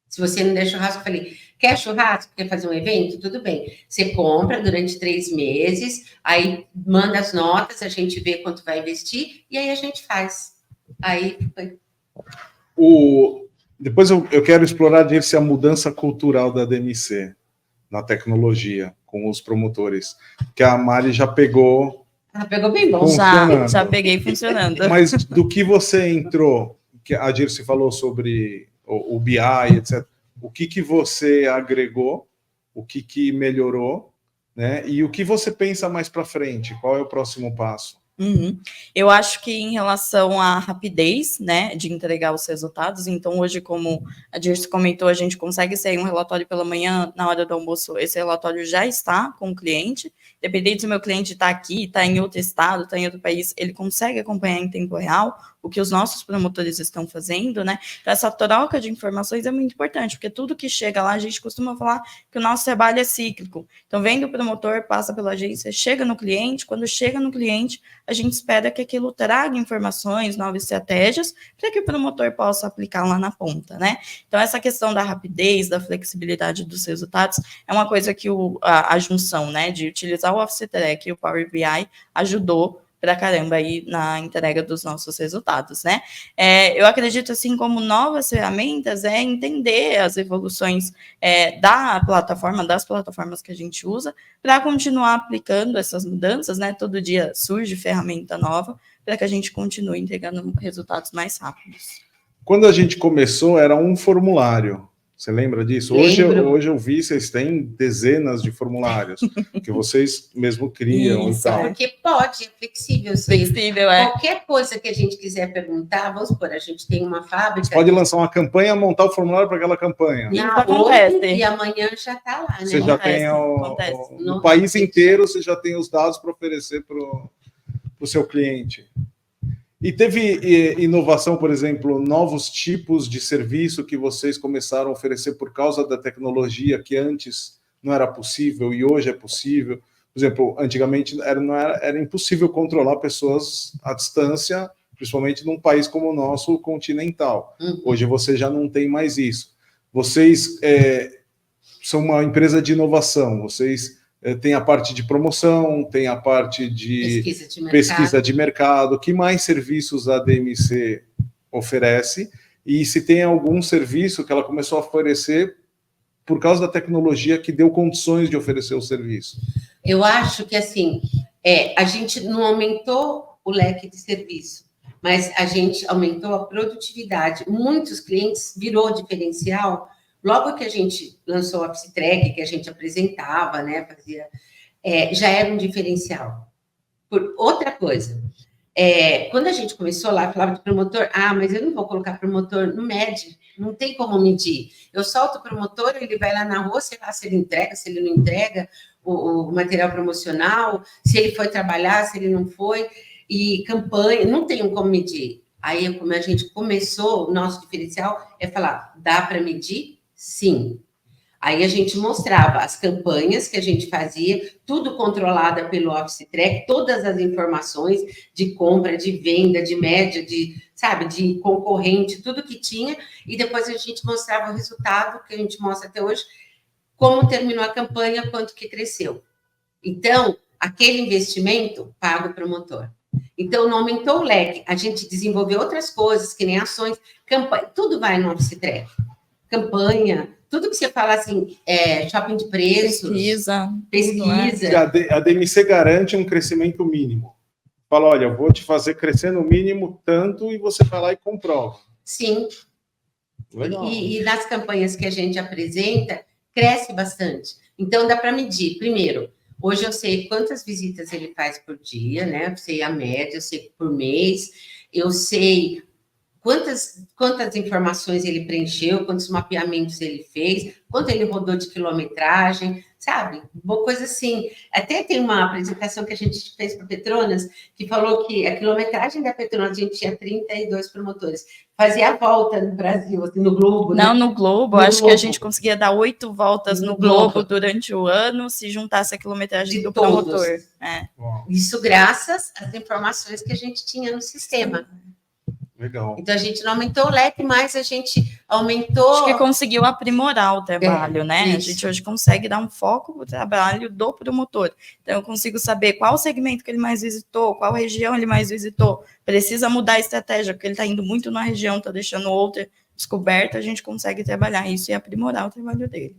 Se você não der churrasco, eu falei, quer churrasco? Quer fazer um evento? Tudo bem. Você compra durante 3 meses, aí manda as notas, a gente vê quanto vai investir, e aí a gente faz. Aí foi. Depois eu quero explorar a mudança cultural da DMC na tecnologia, com os promotores, que a Mari já pegou. Ela pegou bem bom. Já peguei funcionando. Mas do que você entrou, que a Dirce falou sobre o BI, etc. O que você agregou, o que melhorou, né? E o que você pensa mais para frente? Qual é o próximo passo? Eu acho que em relação à rapidez, né, de entregar os resultados, então hoje, como a Dirce comentou, a gente consegue sair um relatório pela manhã, na hora do almoço, esse relatório já está com o cliente, independente se o meu cliente está aqui, está em outro estado, está em outro país, ele consegue acompanhar em tempo real o que os nossos promotores estão fazendo, né? Então, essa troca de informações é muito importante, porque tudo que chega lá, a gente costuma falar que o nosso trabalho é cíclico. Então, vem do promotor, passa pela agência, chega no cliente, quando chega no cliente, a gente espera que aquilo traga informações, novas estratégias, para que o promotor possa aplicar lá na ponta, né? Então, essa questão da rapidez, da flexibilidade dos resultados, é uma coisa que a junção, né, de utilizar o Office Track e o Power BI ajudou pra caramba aí na entrega dos nossos resultados, né? Eu acredito, assim, como novas ferramentas, entender as evoluções da plataforma, das plataformas que a gente usa, para continuar aplicando essas mudanças, né? Todo dia surge ferramenta nova, para que a gente continue entregando resultados mais rápidos. quando a gente começou, era um formulário. Você lembra disso? Hoje eu vi, vocês têm dezenas de formulários que vocês mesmo criam Isso, e tal. Porque pode, é flexível. Flexível, Qualquer coisa que a gente quiser perguntar, vamos supor, a gente tem uma fábrica... Você pode lançar uma campanha, montar o formulário para aquela campanha. Hoje e amanhã já está lá, né? Você já tem no país inteiro, você já tem os dados para oferecer para o seu cliente. E teve inovação, por exemplo, novos tipos de serviço que vocês começaram a oferecer por causa da tecnologia que antes não era possível e hoje é possível. Por exemplo, antigamente era impossível controlar pessoas à distância, principalmente num país como o nosso, continental. Hoje você já não tem mais isso. Vocês são uma empresa de inovação, vocês tem a parte de promoção, tem a parte de pesquisa de mercado. Que mais serviços a DMC oferece? E se tem algum serviço que ela começou a oferecer por causa da tecnologia que deu condições de oferecer o serviço? Eu acho que, assim, a gente não aumentou o leque de serviço, mas a gente aumentou a produtividade. Muitos clientes virou diferencial. Logo que a gente lançou a Psitrec, que a gente apresentava, né, fazia, já era um diferencial. Por outra coisa, quando a gente começou lá, falava de promotor, mas eu não vou colocar promotor no MED, não tem como medir. Eu solto o promotor, ele vai lá na rua, sei lá se ele entrega, se ele não entrega o material promocional, se ele foi trabalhar, se ele não foi, e campanha, não tem como medir. Aí, como a gente começou, o nosso diferencial é falar, dá para medir? Sim. Aí a gente mostrava as campanhas que a gente fazia, tudo controlada pelo Office Track, todas as informações de compra, de venda, de média, de concorrente, tudo que tinha, e depois a gente mostrava o resultado, que a gente mostra até hoje, como terminou a campanha, quanto que cresceu. Então, aquele investimento paga o promotor. Então, não aumentou o leque, a gente desenvolveu outras coisas, que nem ações, campanha, tudo vai no Office Track. Campanha, tudo que você fala assim, shopping de preços, pesquisa. A DMC garante um crescimento mínimo. Fala, olha, eu vou te fazer crescer no mínimo tanto, e você vai lá e comprova. Sim. Legal. E nas campanhas que a gente apresenta, cresce bastante. Então, dá para medir. Primeiro, hoje eu sei quantas visitas ele faz por dia, né? Eu sei a média, eu sei por mês, eu sei quantas informações ele preencheu, quantos mapeamentos ele fez, quanto ele rodou de quilometragem, sabe? Uma coisa assim. Até tem uma apresentação que a gente fez para Petronas, que falou que a quilometragem da Petronas, a gente tinha 32 promotores. Fazia a volta no Brasil, assim, no Globo. Não, né? no Globo, acho que a gente conseguia dar 8 voltas no Globo durante o ano, se juntasse a quilometragem do promotor. Isso graças às informações que a gente tinha no sistema. Legal. Então, a gente não aumentou o leque, mas a gente aumentou... Acho que conseguiu aprimorar o trabalho, né? Isso. A gente hoje consegue dar um foco no trabalho do promotor. Então, eu consigo saber qual segmento que ele mais visitou, qual região ele mais visitou. Precisa mudar a estratégia, porque ele está indo muito na região, está deixando outra descoberta, a gente consegue trabalhar isso e aprimorar o trabalho dele.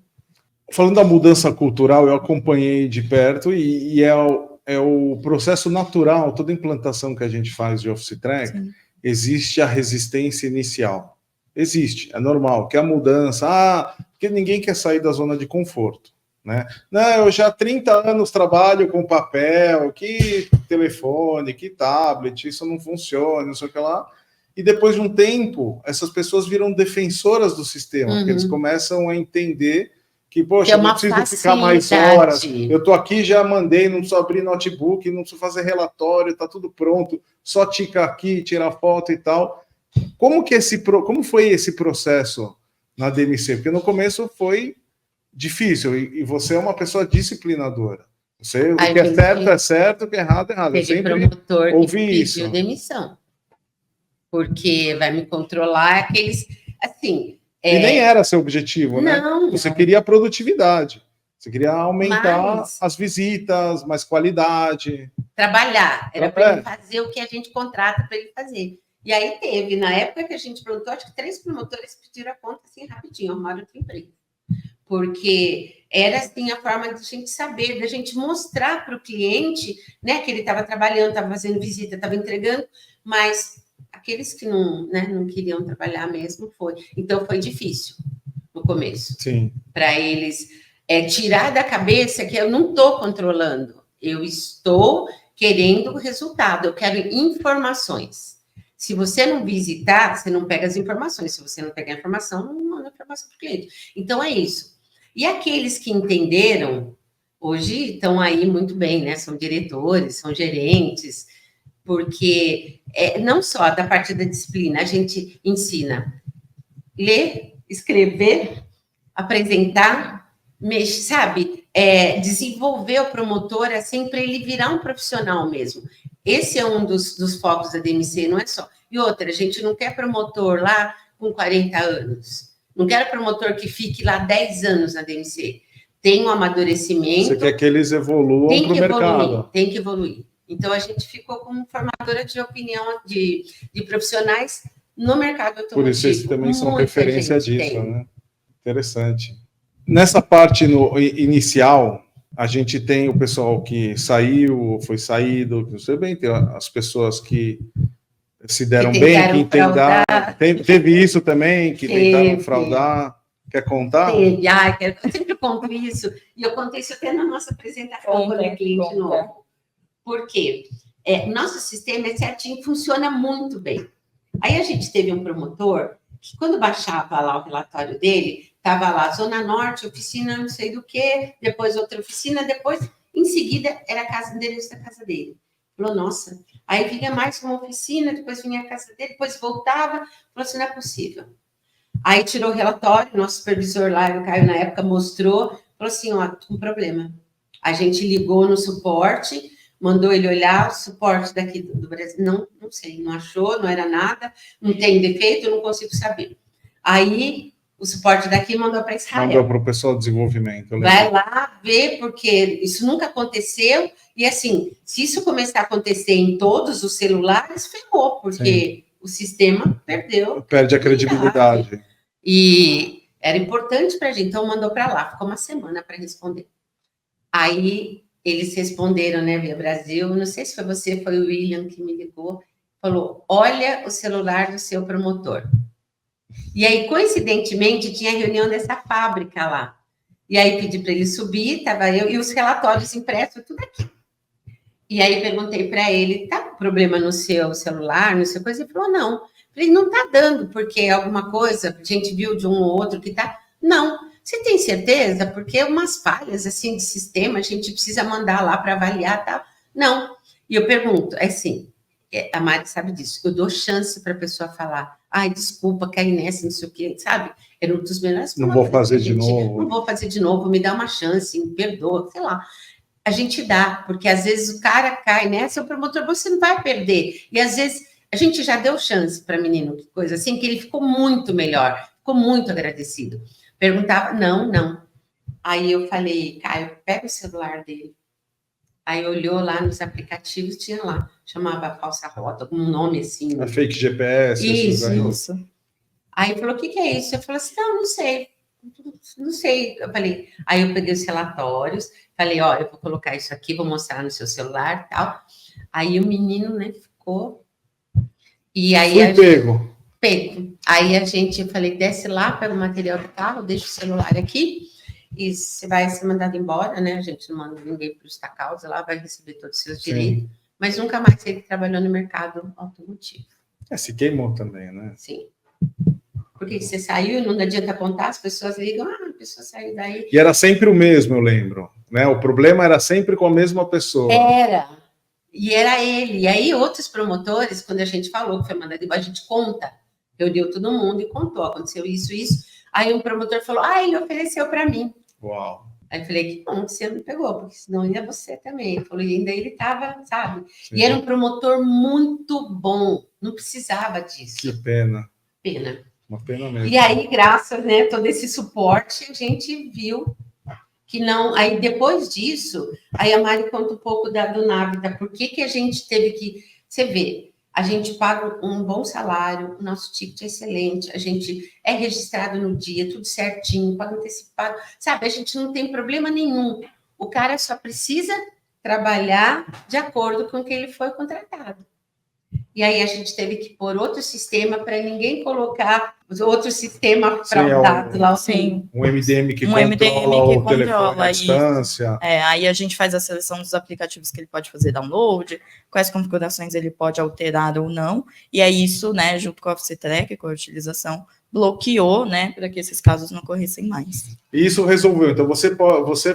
Falando da mudança cultural, eu acompanhei de perto e é o processo natural, toda implantação que a gente faz de Office Track. Sim. Existe a resistência inicial. Existe, é normal, que a mudança, porque ninguém quer sair da zona de conforto, né? Não, eu já há 30 anos trabalho com papel, que telefone, que tablet, isso não funciona, não sei o que lá. E depois de um tempo, essas pessoas viram defensoras do sistema, porque eles começam a entender que, poxa, não preciso ficar mais horas, eu estou aqui, já mandei, não preciso abrir notebook, não preciso fazer relatório, está tudo pronto, só tica aqui, tirar foto e tal. Como foi esse processo na DMC? Porque no começo foi difícil, e você é uma pessoa disciplinadora. O que é certo é certo, o que é errado é errado. Eu sempre promotor ouvi isso. Pediu demissão, porque vai me controlar aqueles, assim... E nem era seu objetivo, né? Você queria a produtividade. Você queria aumentar as visitas, mais qualidade. Trabalhar. Era para ele fazer o que a gente contrata para ele fazer. E aí teve, na época que a gente perguntou, acho que 3 promotores pediram a conta assim rapidinho, arrumaram outro emprego. Porque era assim a forma de a gente saber, da gente mostrar para o cliente, né, que ele estava trabalhando, estava fazendo visita, estava entregando, mas Aqueles que não, né, não queriam trabalhar mesmo, foi. Então, foi difícil no começo. Sim. Para eles tirar da cabeça que eu não estou controlando, eu estou querendo o resultado, eu quero informações. Se você não visitar, você não pega as informações. Se você não pegar a informação, não manda a informação para o cliente. Então, é isso. E aqueles que entenderam, hoje estão aí muito bem, né? São diretores, são gerentes, porque não só da parte da disciplina, a gente ensina ler, escrever, apresentar, mexer, sabe? Desenvolver o promotor assim para ele virar um profissional mesmo. Esse é um dos focos da DMC, não é só. E outra, a gente não quer promotor lá com 40 anos. Não quero promotor que fique lá 10 anos na DMC. Tem um amadurecimento. Você quer que eles evoluam para o mercado. Tem que evoluir. Então, a gente ficou como formadora de opinião de profissionais no mercado automotivo. Por isso, eles também são referência disso, né? Interessante. Nessa parte inicial, a gente tem o pessoal que saiu, foi saído, você bem, tem as pessoas que se deram bem, que tentaram. Teve isso também, que tentaram fraudar. Quer contar? Teve. Eu sempre conto isso, e eu contei isso até na nossa apresentação quando é cliente novo. Por quê? Nosso sistema é certinho, funciona muito bem. Aí a gente teve um promotor que, quando baixava lá o relatório dele, estava lá, Zona Norte, oficina não sei do que, depois outra oficina, depois, em seguida, era o endereço da casa dele. Falou, nossa. Aí vinha mais uma oficina, depois vinha a casa dele, depois voltava, falou assim, não é possível. Aí tirou o relatório, nosso supervisor lá, o Caio, na época, mostrou, falou assim, ó, um problema. A gente ligou no suporte, mandou ele olhar, o suporte daqui do Brasil, não sei, não achou, não era nada, não tem defeito, eu não consigo saber. Aí, o suporte daqui mandou para Israel. Mandou para o pessoal de desenvolvimento. Vai lá ver, porque isso nunca aconteceu, e assim, se isso começar a acontecer em todos os celulares, ferrou, porque o sistema perde a credibilidade. E era importante para a gente, então mandou para lá, ficou uma semana para responder. Aí eles responderam, né, via Brasil, não sei se foi você, foi o William que me ligou, falou, olha o celular do seu promotor. E aí, coincidentemente, tinha reunião dessa fábrica lá. E aí pedi para ele subir, estava eu, e os relatórios impressos, tudo aqui. E aí perguntei para ele, tá com problema no seu celular, no seu coisa? Ele falou, não. Falei, não tá dando, porque alguma coisa, a gente viu de um ou outro que tá... Não. Você tem certeza? Porque umas falhas, assim, de sistema, a gente precisa mandar lá para avaliar, tá? Não. E eu pergunto, assim, a Mari sabe disso, eu dou chance para a pessoa falar, ai, desculpa, caí nessa, não sei o quê, sabe? Era um dos melhores... Não vou fazer de novo. Não vou fazer de novo, me dá uma chance, me perdoa, sei lá. A gente dá, porque às vezes o cara cai nessa, o promotor, você não vai perder. E às vezes a gente já deu chance para menino, que coisa assim, que ele ficou muito melhor, ficou muito agradecido. Perguntava, não. Aí eu falei, Caio, pega o celular dele. Aí olhou lá nos aplicativos, tinha lá, chamava falsa rota, algum nome assim. A fake GPS. Isso. Aí falou, o que é isso? Eu falei assim, não sei. Não sei. Eu falei, aí eu peguei os relatórios, falei, ó, eu vou colocar isso aqui, vou mostrar no seu celular e tal. Aí o menino, né, ficou. E aí pego. Aí a gente, eu falei, desce lá, pega o material do carro, deixa o celular aqui, e você vai ser mandado embora, né? A gente não manda ninguém para justa causa, lá vai receber todos os seus direitos, mas nunca mais ele trabalhou no mercado automotivo. Se queimou também, né? Sim. Porque você saiu, não adianta contar, as pessoas ligam, a pessoa saiu daí. E era sempre o mesmo, eu lembro, né? O problema era sempre com a mesma pessoa. E era ele. E aí, outros promotores, quando a gente falou que foi mandado embora, a gente conta, reuniu todo mundo e contou, aconteceu isso. Aí um promotor falou, ele ofereceu para mim. Uau. Aí eu falei, que bom que você não pegou, porque senão ia você também. Ele falou, e ainda ele estava, sabe? Sim. E era um promotor muito bom, não precisava disso. Que pena. Uma pena mesmo. E aí, graças a todo esse suporte, a gente viu que não... Aí, depois disso, aí a Mari conta um pouco do Navida, por que a gente teve que... Você vê, a gente paga um bom salário, o nosso ticket é excelente, a gente é registrado no dia, tudo certinho, paga antecipado, sabe? A gente não tem problema nenhum. O cara só precisa trabalhar de acordo com o que ele foi contratado. e aí a gente teve que pôr outro sistema para ninguém colocar outro sistema fraudado lá. Sim. Um MDM que MDM controla que o telefone à isso. distância. Aí a gente faz a seleção dos aplicativos que ele pode fazer download, quais configurações ele pode alterar ou não, e aí isso, né, junto com o Office Track, com a utilização, bloqueou, né, para que esses casos não ocorressem mais. Isso resolveu. Então, você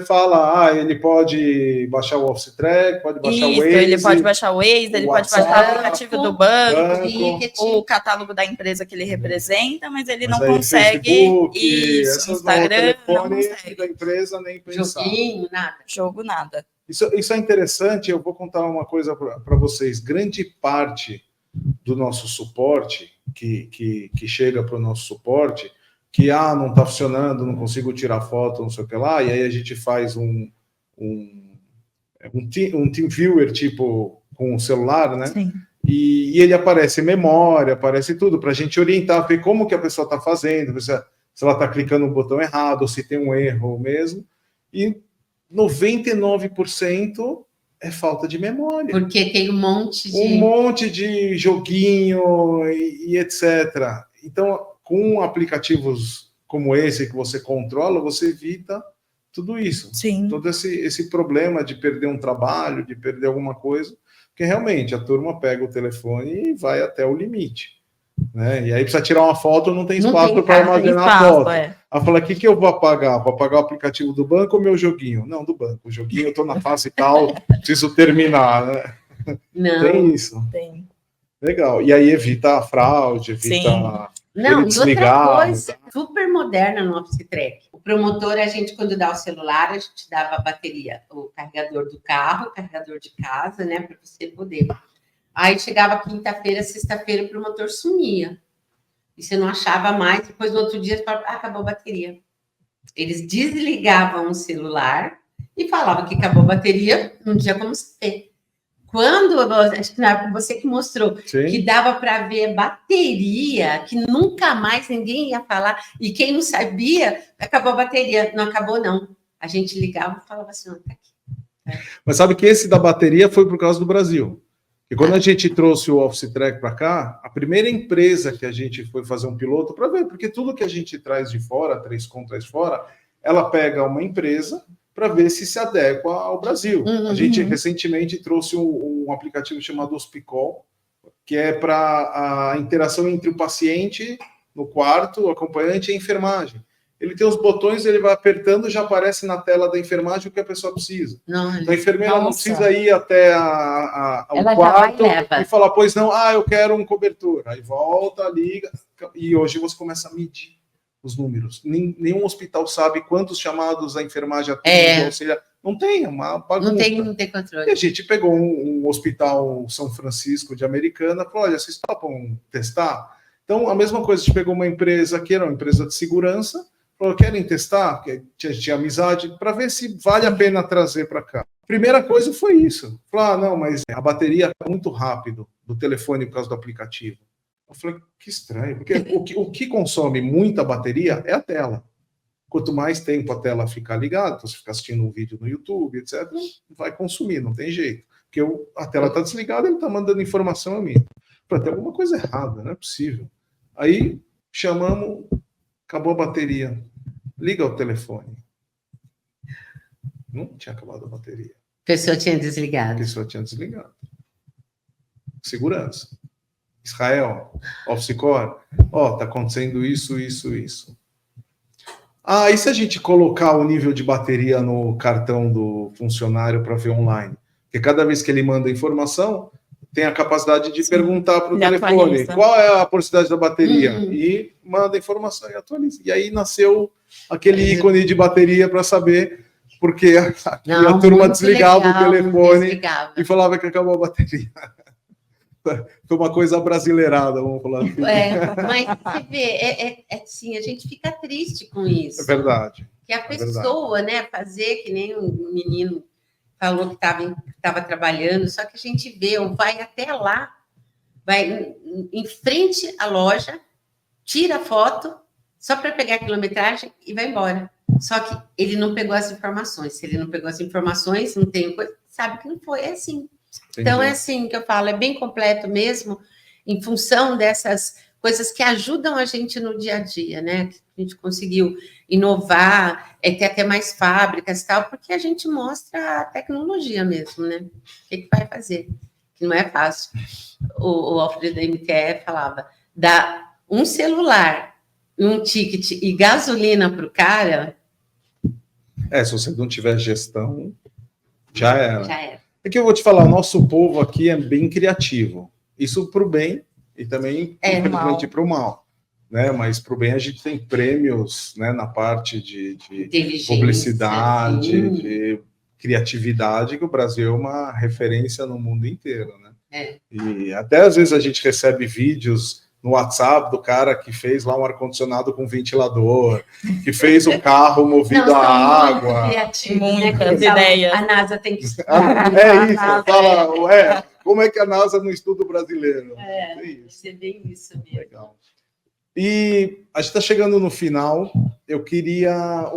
fala, ele pode baixar o Office Track, pode baixar o Waze. Ele pode baixar o Waze, ele pode baixar o aplicativo do banco, o catálogo da empresa que ele representa, mas ele não consegue Facebook, Instagram, não consegue. Da empresa nem pensar. Joguinho, nada. Jogo, nada. Isso é interessante, eu vou contar uma coisa para vocês. Grande parte do nosso suporte, que chega para o nosso suporte, que não está funcionando, não consigo tirar foto, não sei o que lá, e aí a gente faz um TeamViewer, tipo, com o celular, né? Sim. E ele aparece memória, aparece tudo, para a gente orientar, ver como que a pessoa está fazendo, se ela está clicando no botão errado, ou se tem um erro mesmo, e 99% é falta de memória. Porque tem um monte de joguinho e etc. Então, com aplicativos como esse que você controla, você evita tudo isso. Sim. Todo esse problema de perder um trabalho, de perder alguma coisa, porque realmente a turma pega o telefone e vai até o limite. Né? E aí precisa tirar uma foto, não tem espaço para armazenar a foto. Ela fala, o que eu vou apagar? Vou apagar o aplicativo do banco ou meu joguinho? Não, do banco. O joguinho eu estou na fase tal, preciso terminar. Né? Não. Tem isso. Tem. Legal. E aí evita a fraude, evita... Não, e outra coisa super moderna no Office Track. O promotor, a gente, quando dá o celular, a gente dava a bateria, o carregador do carro, o carregador de casa, né, para você poder. Aí chegava quinta-feira, sexta-feira, o promotor sumia. E você não achava mais, depois no outro dia, você falava, acabou a bateria. Eles desligavam o celular e falavam que acabou a bateria, não tinha como saber. Quando, acho que você que mostrou, sim, que dava para ver bateria, que nunca mais ninguém ia falar, e quem não sabia, acabou a bateria. Não acabou, não. A gente ligava e falava assim, tá aqui. Mas sabe que esse da bateria foi por causa do Brasil. E quando a gente trouxe o Office Track para cá, a primeira empresa que a gente foi fazer um piloto para ver, porque tudo que a gente traz de fora, 3Com traz fora, ela pega uma empresa para ver se adequa ao Brasil. A gente recentemente trouxe um aplicativo chamado Hospicol, que é para a interação entre o paciente no quarto, o acompanhante e a enfermagem. Ele tem os botões, ele vai apertando, já aparece na tela da enfermagem o que a pessoa precisa. Então a enfermeira não precisa ir até o quarto e falar, pois não, eu quero um cobertor. Aí volta, liga, e hoje você começa a medir os números. Nenhum hospital sabe quantos chamados a enfermagem atende, ou seja, não tem, uma bagunça. Não tem controle. E a gente pegou um hospital São Francisco de Americana e falou, olha, vocês topam testar? Então, a mesma coisa, a gente pegou uma empresa que era uma empresa de segurança, falou, querem testar? Porque tinha amizade, para ver se vale a pena trazer para cá. Primeira coisa foi isso. Falou, não, mas a bateria é muito rápido do telefone por causa do aplicativo. Eu falei, que estranho, porque o que consome muita bateria é a tela. Quanto mais tempo a tela ficar ligada, você ficar assistindo um vídeo no YouTube, etc., vai consumir, não tem jeito. Porque a tela está desligada, ele está mandando informação a mim. Para ter alguma coisa errada, não é possível. Aí chamamos, acabou a bateria. Liga o telefone. Não tinha acabado a bateria. A pessoa tinha desligado. Segurança. Israel, Office Core, tá acontecendo isso. E se a gente colocar o nível de bateria no cartão do funcionário para ver online? Porque cada vez que ele manda informação, tem a capacidade de perguntar para o telefone atualiza. Qual é a porcentagem da bateria? E manda informação e atualiza. E aí nasceu aquele ícone de bateria para saber, porque a turma desligava o telefone e falava que acabou a bateria. Foi uma coisa brasileirada, vamos falar assim. Mas você vê, assim, a gente fica triste com isso. É verdade. Que a pessoa, né, fazer que nem um menino falou que estava trabalhando, só que a gente vê, ou vai até lá, vai em frente à loja, tira a foto, só para pegar a quilometragem e vai embora. Só que ele não pegou as informações. Se ele não pegou as informações, não tem coisa, sabe que não foi assim. Então, é assim que eu falo, é bem completo mesmo, em função dessas coisas que ajudam a gente no dia a dia, né? A gente conseguiu inovar, ter até mais fábricas e tal, porque a gente mostra a tecnologia mesmo, né? O que vai fazer? Que não é fácil. O Alfredo da MTE falava, dá um celular, um ticket e gasolina para o cara... Se você não tiver gestão, já era. Já era. É que eu vou te falar, o nosso povo aqui é bem criativo. Isso para o bem e também, infelizmente, para o mal. Né? Mas para o bem a gente tem prêmios, né, na parte de publicidade, de criatividade, que o Brasil é uma referência no mundo inteiro. Né? E até às vezes a gente recebe vídeos no WhatsApp do cara que fez lá um ar-condicionado com ventilador, que fez o carro movido a água. Muitas ideias. A NASA tem que estudar. Fala, como é que a NASA não estuda o brasileiro? Isso é bem isso mesmo. Legal. E a gente está chegando no final. Eu queria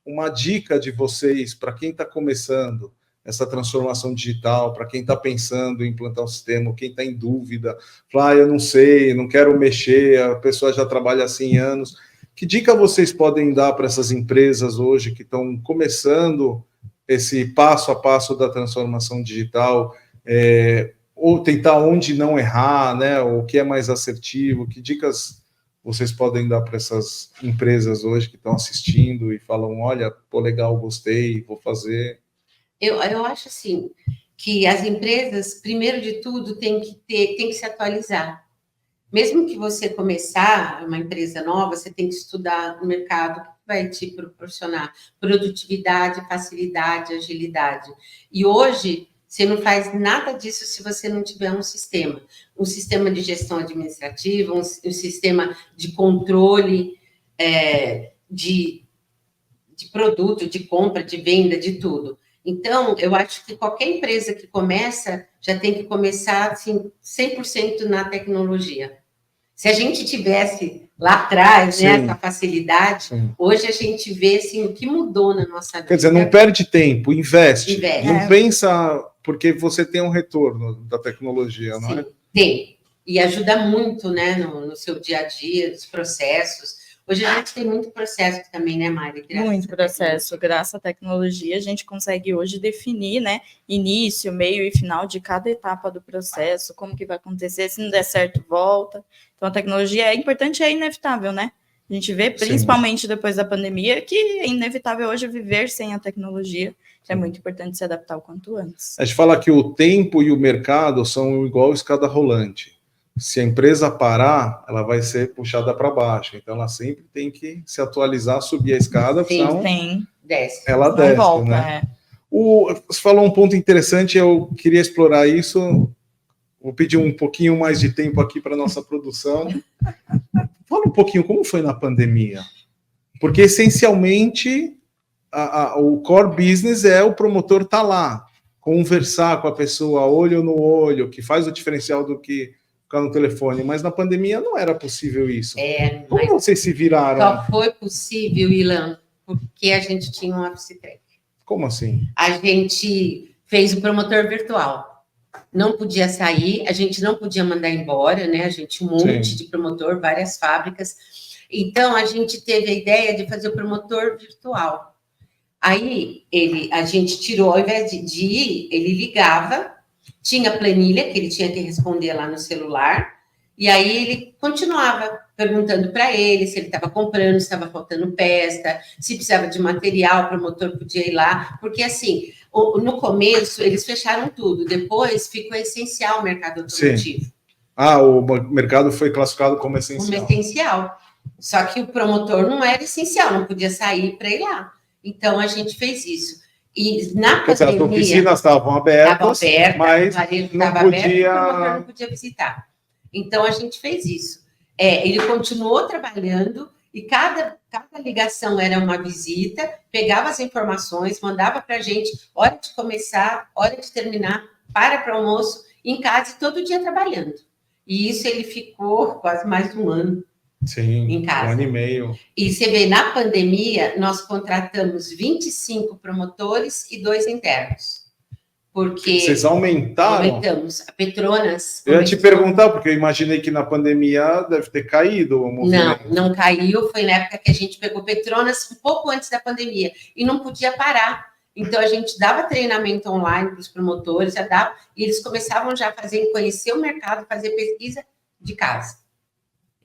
uma dica de vocês para quem está começando essa transformação digital, para quem está pensando em implantar o sistema, quem está em dúvida, fala, eu não sei, não quero mexer, a pessoa já trabalha há 100 anos. Que dica vocês podem dar para essas empresas hoje que estão começando esse passo a passo da transformação digital, ou tentar onde não errar, né? O que é mais assertivo? Que dicas vocês podem dar para essas empresas hoje que estão assistindo e falam, olha, pô, legal, gostei, vou fazer... Eu acho assim que as empresas, primeiro de tudo, tem que se atualizar. Mesmo que você começar uma empresa nova, você tem que estudar o mercado que vai te proporcionar produtividade, facilidade, agilidade. E hoje você não faz nada disso se você não tiver um sistema de gestão administrativa, um sistema de controle de produto, de compra, de venda, de tudo. Então, eu acho que qualquer empresa que começa, já tem que começar assim, 100% na tecnologia. Se a gente tivesse lá atrás, né, essa facilidade, hoje a gente vê assim, o que mudou na nossa vida. Quer dizer, não perde tempo, investe. Não pensa, porque você tem um retorno da tecnologia, não é? Tem. E ajuda muito, né, no seu dia a dia, nos processos. Hoje a gente tem muito processo também, né, Mari? Muito processo. Graças à tecnologia, a gente consegue hoje definir, né, início, meio e final de cada etapa do processo, como que vai acontecer, se não der certo, volta. Então, a tecnologia é importante e é inevitável, né? A gente vê, principalmente depois da pandemia, que é inevitável hoje viver sem a tecnologia. É muito importante se adaptar o quanto antes. A gente fala que o tempo e o mercado são igual escada rolante. Se a empresa parar, ela vai ser puxada para baixo. Então, ela sempre tem que se atualizar, subir a escada, senão desce. Ela desce, volta, né? Você falou um ponto interessante, eu queria explorar isso. Vou pedir um pouquinho mais de tempo aqui para a nossa produção. Fala um pouquinho como foi na pandemia. Porque, essencialmente, o core business é o promotor estar lá, conversar com a pessoa olho no olho, que faz o diferencial do que ficar no telefone, mas na pandemia não era possível isso. Como vocês se viraram? Só foi possível, Ilan, porque a gente tinha um Office Track. Como assim? A gente fez o promotor virtual. Não podia sair, a gente não podia mandar embora, né? A gente tinha um monte de promotor, várias fábricas. Então, a gente teve a ideia de fazer o promotor virtual. Aí, a gente tirou, ao invés de ir, ele ligava, tinha planilha que ele tinha que responder lá no celular, e aí ele continuava perguntando para ele se ele estava comprando, se estava faltando peça, se precisava de material, o promotor podia ir lá, porque assim, no começo eles fecharam tudo, depois ficou essencial o mercado automotivo. Sim. O mercado foi classificado como essencial. Como essencial. Só que o promotor não era essencial, não podia sair para ir lá. Então a gente fez isso. E na pandemia, as oficinas estavam abertas, mas não podia... o promotor não podia visitar. Então, a gente fez isso. Ele continuou trabalhando e cada ligação era uma visita, pegava as informações, mandava para a gente hora de começar, hora de terminar, para o almoço, em casa, e todo dia trabalhando. E isso ele ficou quase mais de um ano. Sim, em casa. 1 ano e meio. E você vê, na pandemia, nós contratamos 25 promotores e 2 internos. porque Vocês aumentaram? aumentamos. A Petronas... Eu ia te perguntar, porque eu imaginei que na pandemia deve ter caído o movimento. Não caiu, foi na época que a gente pegou Petronas, um pouco antes da pandemia, e não podia parar. Então, a gente dava treinamento online para os promotores, e eles começavam já a conhecer o mercado, fazer pesquisa de casa.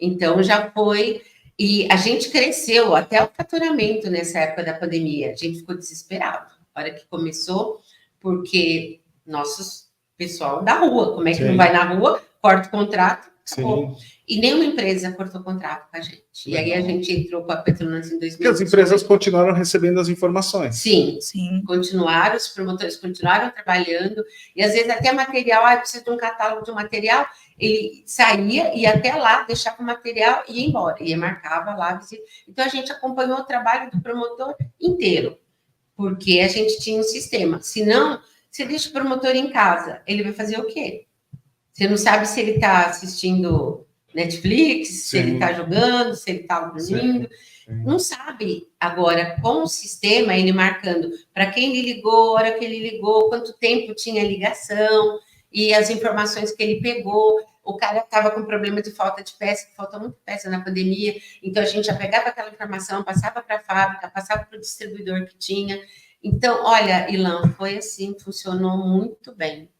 Então, já foi... E a gente cresceu até o faturamento nessa época da pandemia. A gente ficou desesperado na hora que começou, porque nossos pessoal da rua, como é que não vai na rua, corta o contrato, acabou. E nenhuma empresa cortou o contrato com a gente. E aí a gente entrou com a Petronas em 2018. Porque as empresas continuaram recebendo as informações. Sim, continuaram, os promotores continuaram trabalhando, e às vezes até material, precisa de um catálogo de um material, ele saía, ia até lá, deixava o material e ia embora, e marcava lá. Então a gente acompanhou o trabalho do promotor inteiro, porque a gente tinha um sistema. Se não, você deixa o promotor em casa, ele vai fazer o quê? Você não sabe se ele está assistindo Netflix, se ele está jogando, se ele está dormindo. Não sabe. Agora, com o sistema, ele marcando para quem ele ligou, a hora que ele ligou, quanto tempo tinha ligação, e as informações que ele pegou. O cara estava com problema de falta de peça, que faltou muita peça na pandemia, então a gente já pegava aquela informação, passava para a fábrica, passava para o distribuidor que tinha. Então, olha, Ilan, foi assim, funcionou muito bem.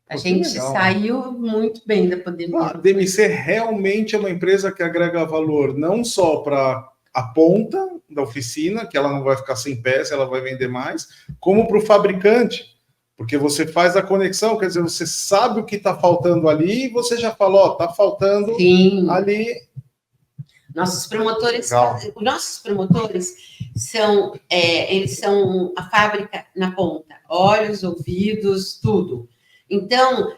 A gente saiu muito bem da pandemia. A DMC realmente é uma empresa que agrega valor não só para a ponta da oficina, que ela não vai ficar sem peça, ela vai vender mais, como para o fabricante, porque você faz a conexão, quer dizer, você sabe o que está faltando ali e você já falou, está faltando ali. Nossos promotores são, eles são a fábrica na ponta, olhos, ouvidos, tudo. Então,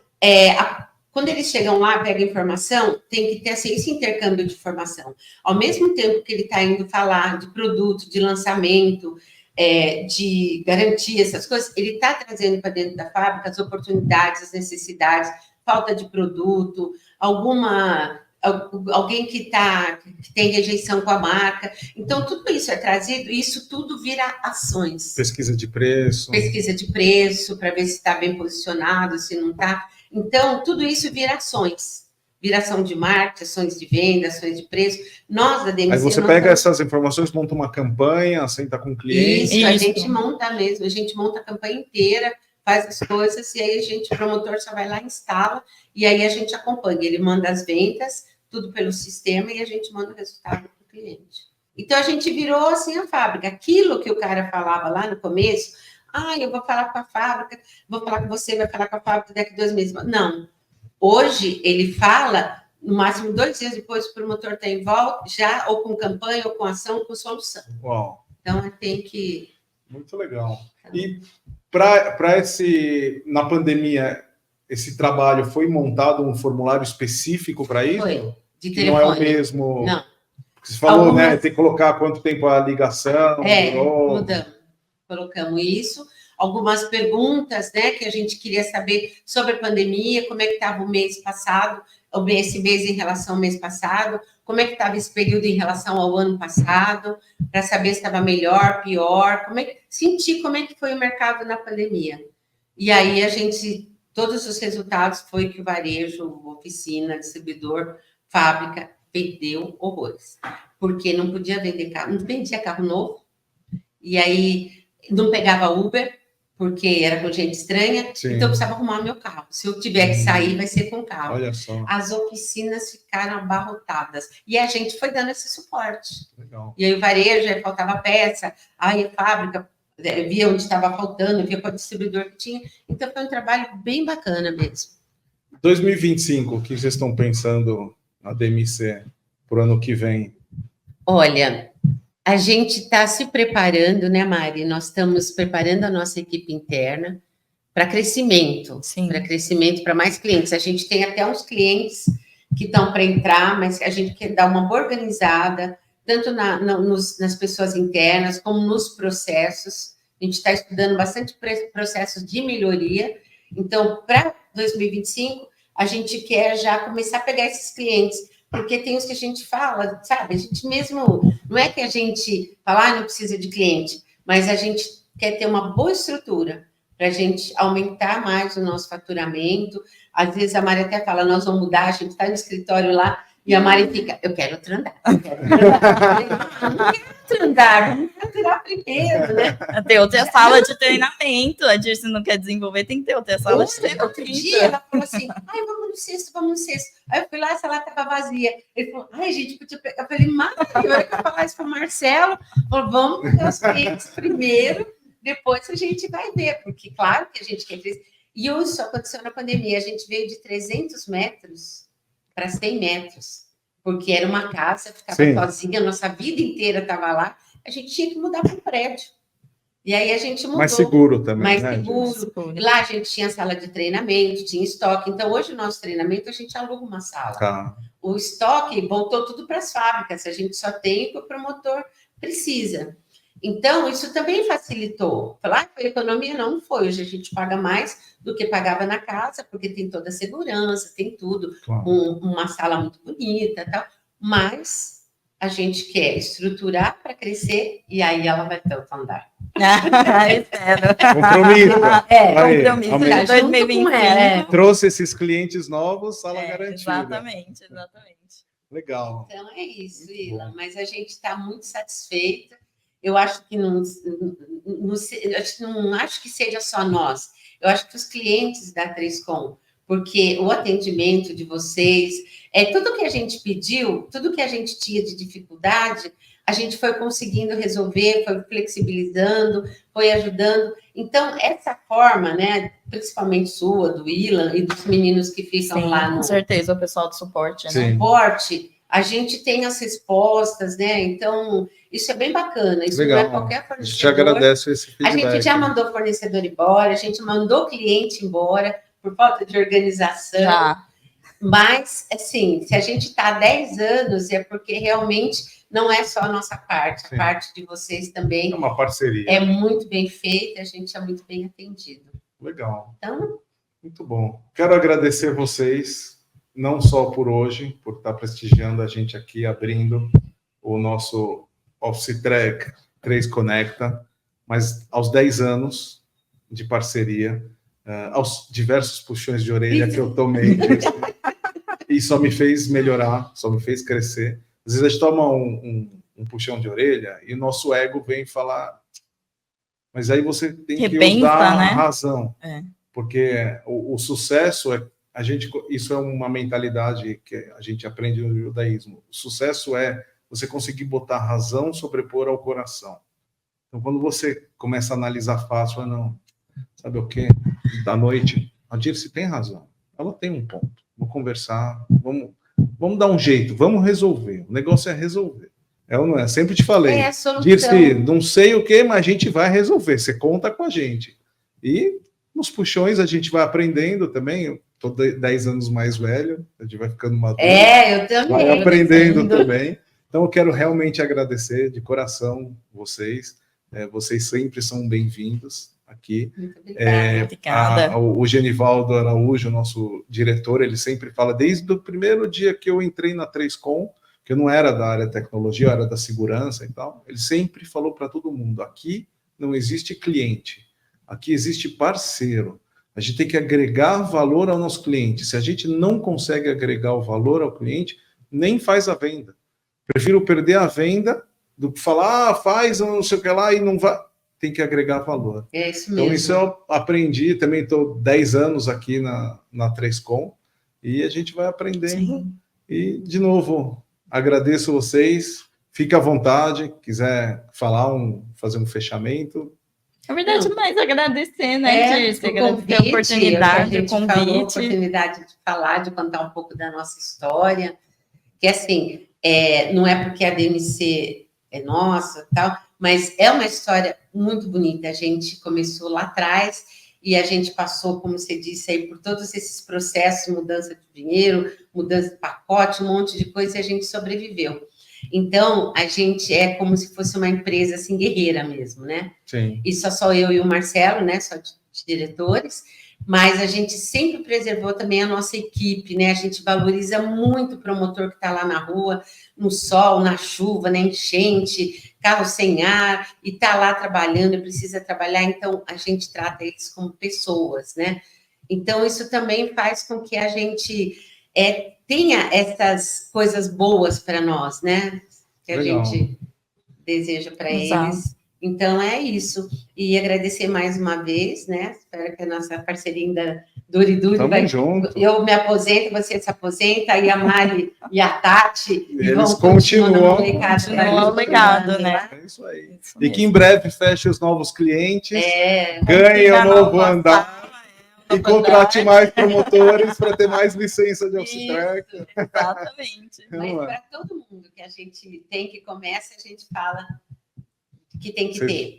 quando eles chegam lá, pegam informação, tem que ter assim, esse intercâmbio de informação. Ao mesmo tempo que ele está indo falar de produto, de lançamento, de garantia, essas coisas, ele está trazendo para dentro da fábrica as oportunidades, as necessidades, falta de produto, alguém que tem rejeição com a marca. Então, tudo isso é trazido, e isso tudo vira ações. Pesquisa de preço, para ver se está bem posicionado, se não está. Então, tudo isso vira ações. Vira ação de marketing, ações de venda, ações de preço. Nós, da DMC... Aí você pega essas informações, monta uma campanha, senta com o cliente... Isso, a gente monta mesmo. A gente monta a campanha inteira, faz as coisas, e aí o promotor só vai lá, instala, e aí a gente acompanha. Ele manda as vendas, tudo pelo sistema, e a gente manda o resultado para o cliente. Então, a gente virou, assim, a fábrica. Aquilo que o cara falava lá no começo, eu vou falar com a fábrica, vou falar com você, vai falar com a fábrica daqui a 2 meses. Não. Hoje, ele fala, no máximo 2 dias depois, o promotor está em volta, já ou com campanha, ou com ação, ou com solução. Uau. Então, tem que... Muito legal. E na pandemia, esse trabalho foi montado um formulário específico para isso? Foi. De que não é o mesmo. Não. Você falou, né? Tem que colocar quanto tempo a ligação. Mudamos. Colocamos isso. Algumas perguntas, né, que a gente queria saber sobre a pandemia, como é que estava o mês passado, esse mês em relação ao mês passado, como é que estava esse período em relação ao ano passado, para saber se estava melhor, pior, sentir como é que foi o mercado na pandemia. E aí todos os resultados foi que o varejo, oficina, distribuidor, fábrica, perdeu horrores. Porque não podia vender carro, não vendia carro novo, e aí não pegava Uber, porque era com gente estranha, então eu precisava arrumar meu carro. Se eu tiver que sair, vai ser com o carro. Olha só. As oficinas ficaram abarrotadas. E a gente foi dando esse suporte. Legal. E aí o varejo, aí faltava peça, aí a fábrica via onde estava faltando, via qual distribuidor que tinha. Então foi um trabalho bem bacana mesmo. 2025, o que vocês estão pensando na DMC para o ano que vem? Olha, a gente está se preparando, né, Mari? Nós estamos preparando a nossa equipe interna para crescimento, para mais clientes. A gente tem até uns clientes que estão para entrar, mas a gente quer dar uma boa organizada, tanto nas pessoas internas, como nos processos. A gente está estudando bastante processos de melhoria. Então, para 2025, a gente quer já começar a pegar esses clientes, porque tem os que a gente fala, sabe? A gente mesmo, não é que a gente fala, não precisa de cliente, mas a gente quer ter uma boa estrutura para a gente aumentar mais o nosso faturamento. Às vezes a Mari até fala, nós vamos mudar, a gente está no escritório lá, e a Mari fica, eu quero outro andar, eu quero outro andar. Eu não quero outro andar, vamos faturar primeiro, né? Tem outra sala de treinamento, a Dirce não quer desenvolver, tem que ter outra sala de treinamento. Outro dia ela falou assim, ai, vamos no sexto, vamos no sexto. Aí eu fui lá, a sala estava vazia. Ele falou, ai, gente, podia pegar. Eu falei, Mari, a hora que eu falar isso para o Marcelo, falou, vamos ver os clientes primeiro, depois a gente vai ver, porque claro que a gente quer crescer. E isso aconteceu na pandemia, a gente veio de 300 metros para 100 metros, porque era uma casa, ficava sozinha, a nossa vida inteira estava lá, a gente tinha que mudar para o prédio. E aí a gente mudou. Mais seguro também, mais né? Seguro. Lá a gente tinha sala de treinamento, tinha estoque. Então, hoje o nosso treinamento, a gente aluga uma sala. Tá. O estoque voltou tudo para as fábricas, a gente só tem o que o promotor precisa. Então, isso também facilitou. Falar que a economia não foi. Hoje a gente paga mais do que pagava na casa, porque tem toda a segurança, tem tudo. Claro. Uma sala muito bonita, tal. Mas a gente quer estruturar para crescer e aí ela vai ter outro andar. Espero. Compromisso. Compromisso. Aí, 2025. Trouxe esses clientes novos, sala garantida. Exatamente. Legal. Então é isso, Ila. Mas a gente está muito satisfeita. Eu acho que não acho que seja só nós. Eu acho que os clientes da 3Com, porque o atendimento de vocês, tudo que a gente pediu, tudo que a gente tinha de dificuldade, a gente foi conseguindo resolver, foi flexibilizando, foi ajudando. Então, essa forma, né, principalmente sua, do Ilan e dos meninos que ficam lá no... Com certeza, o pessoal do suporte, né? Suporte, a gente tem as respostas, né? Então, isso é bem bacana. Isso legal. Não é qualquer fornecedor. A gente agradece esse feedback. A gente já mandou fornecedor embora, a gente mandou cliente embora por falta de organização. Já. Mas, assim, se a gente está há 10 anos, é porque realmente não é só a nossa parte. Sim. A parte de vocês também é uma parceria. É muito bem feita, a gente é muito bem atendido. Legal. Então, muito bom. Quero agradecer vocês, não só por hoje, por estar prestigiando a gente aqui, abrindo o nosso Office Track 3 Conecta, mas aos 10 anos de parceria, aos diversos puxões de orelha que eu tomei, e só me fez melhorar, só me fez crescer. Às vezes a gente toma um puxão de orelha e o nosso ego vem falar, mas aí você tem que usar a razão, porque o sucesso isso é uma mentalidade que a gente aprende no judaísmo. O sucesso é você conseguir botar a razão sobrepor ao coração. Então, quando você começa a analisar fácil, não, sabe o quê? Da noite, a Dirce tem razão. Ela tem um ponto. Vou conversar, vamos dar um jeito, vamos resolver. O negócio é resolver. Eu não é, sempre te falei. É a solução. Dirce, não sei o que, mas a gente vai resolver. Você conta com a gente. E nos puxões a gente vai aprendendo também. Eu tô 10 anos mais velho, a gente vai ficando maduro. Eu também. Vai aprendendo também. Então eu quero realmente agradecer de coração vocês. Vocês sempre são bem-vindos aqui. Muito obrigada. O Genivaldo Araújo, nosso diretor, ele sempre fala, desde o primeiro dia que eu entrei na 3Com, que eu não era da área de tecnologia, eu era da segurança e tal, ele sempre falou para todo mundo, aqui não existe cliente, aqui existe parceiro. A gente tem que agregar valor ao nosso cliente. Se a gente não consegue agregar o valor ao cliente, nem faz a venda. Prefiro perder a venda do que falar, faz não sei o que lá e não vai. Tem que agregar valor. É isso mesmo. Então, isso eu aprendi, também estou 10 anos aqui na 3Com, e a gente vai aprendendo. Sim. E, de novo, agradeço vocês, fique à vontade, quiser falar, fazer um fechamento. Na verdade, mais agradecer, né, Dirce? Agradecer a oportunidade, o convite. A oportunidade de falar, de contar um pouco da nossa história, que, assim, não é porque a DMC é nossa, tal, mas é uma história muito bonita. A gente começou lá atrás e a gente passou, como você disse, aí, por todos esses processos, mudança de dinheiro, mudança de pacote, um monte de coisa, e a gente sobreviveu. Então, a gente é como se fosse uma empresa, assim, guerreira mesmo, né? Sim. E só eu e o Marcelo, né, só de diretores, mas a gente sempre preservou também a nossa equipe, né? A gente valoriza muito o promotor que está lá na rua, no sol, na chuva, na enchente, carro sem ar, e está lá trabalhando, precisa trabalhar, então a gente trata eles como pessoas, né? Então, isso também faz com que a gente tenha essas coisas boas para nós, né? Que a gente deseja para eles. Então, é isso. E agradecer mais uma vez, né? Espero que a nossa parceria ainda dure. Tamo junto. Eu me aposento, você se aposenta, e a Mari e a Tati. Eles continuam o legado, né? É isso aí. E que em breve feche os novos clientes, ganhe o novo andar. E contrate mais promotores para ter mais licença de off-track. Exatamente. Mas para todo mundo que a gente tem que começa, a gente fala que tem que ter.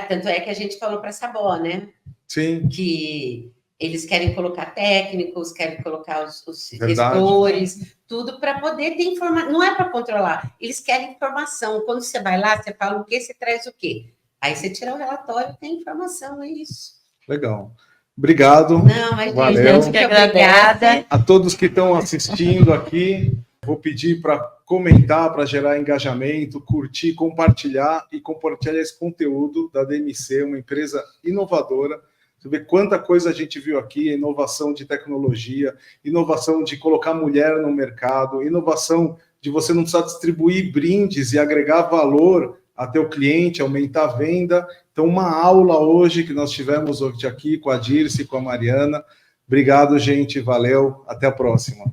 Tanto é que a gente falou para a Sabó, né? Sim. Que eles querem colocar técnicos, querem colocar os gestores, tudo para poder ter informação. Não é para controlar, eles querem informação. Quando você vai lá, você fala o quê, você traz o quê. Aí você tira o relatório, tem informação, é isso. Legal. Obrigado. Não, mas valeu. Gente, obrigada. A todos que estão assistindo aqui, vou pedir para comentar, para gerar engajamento, curtir, compartilhar esse conteúdo da DMC, uma empresa inovadora. Você vê quanta coisa a gente viu aqui, inovação de tecnologia, inovação de colocar mulher no mercado, inovação de você não precisar distribuir brindes e agregar valor até o cliente, aumentar a venda. Então, uma aula hoje que nós tivemos hoje aqui com a Dirce e com a Mariana. Obrigado, gente. Valeu. Até a próxima.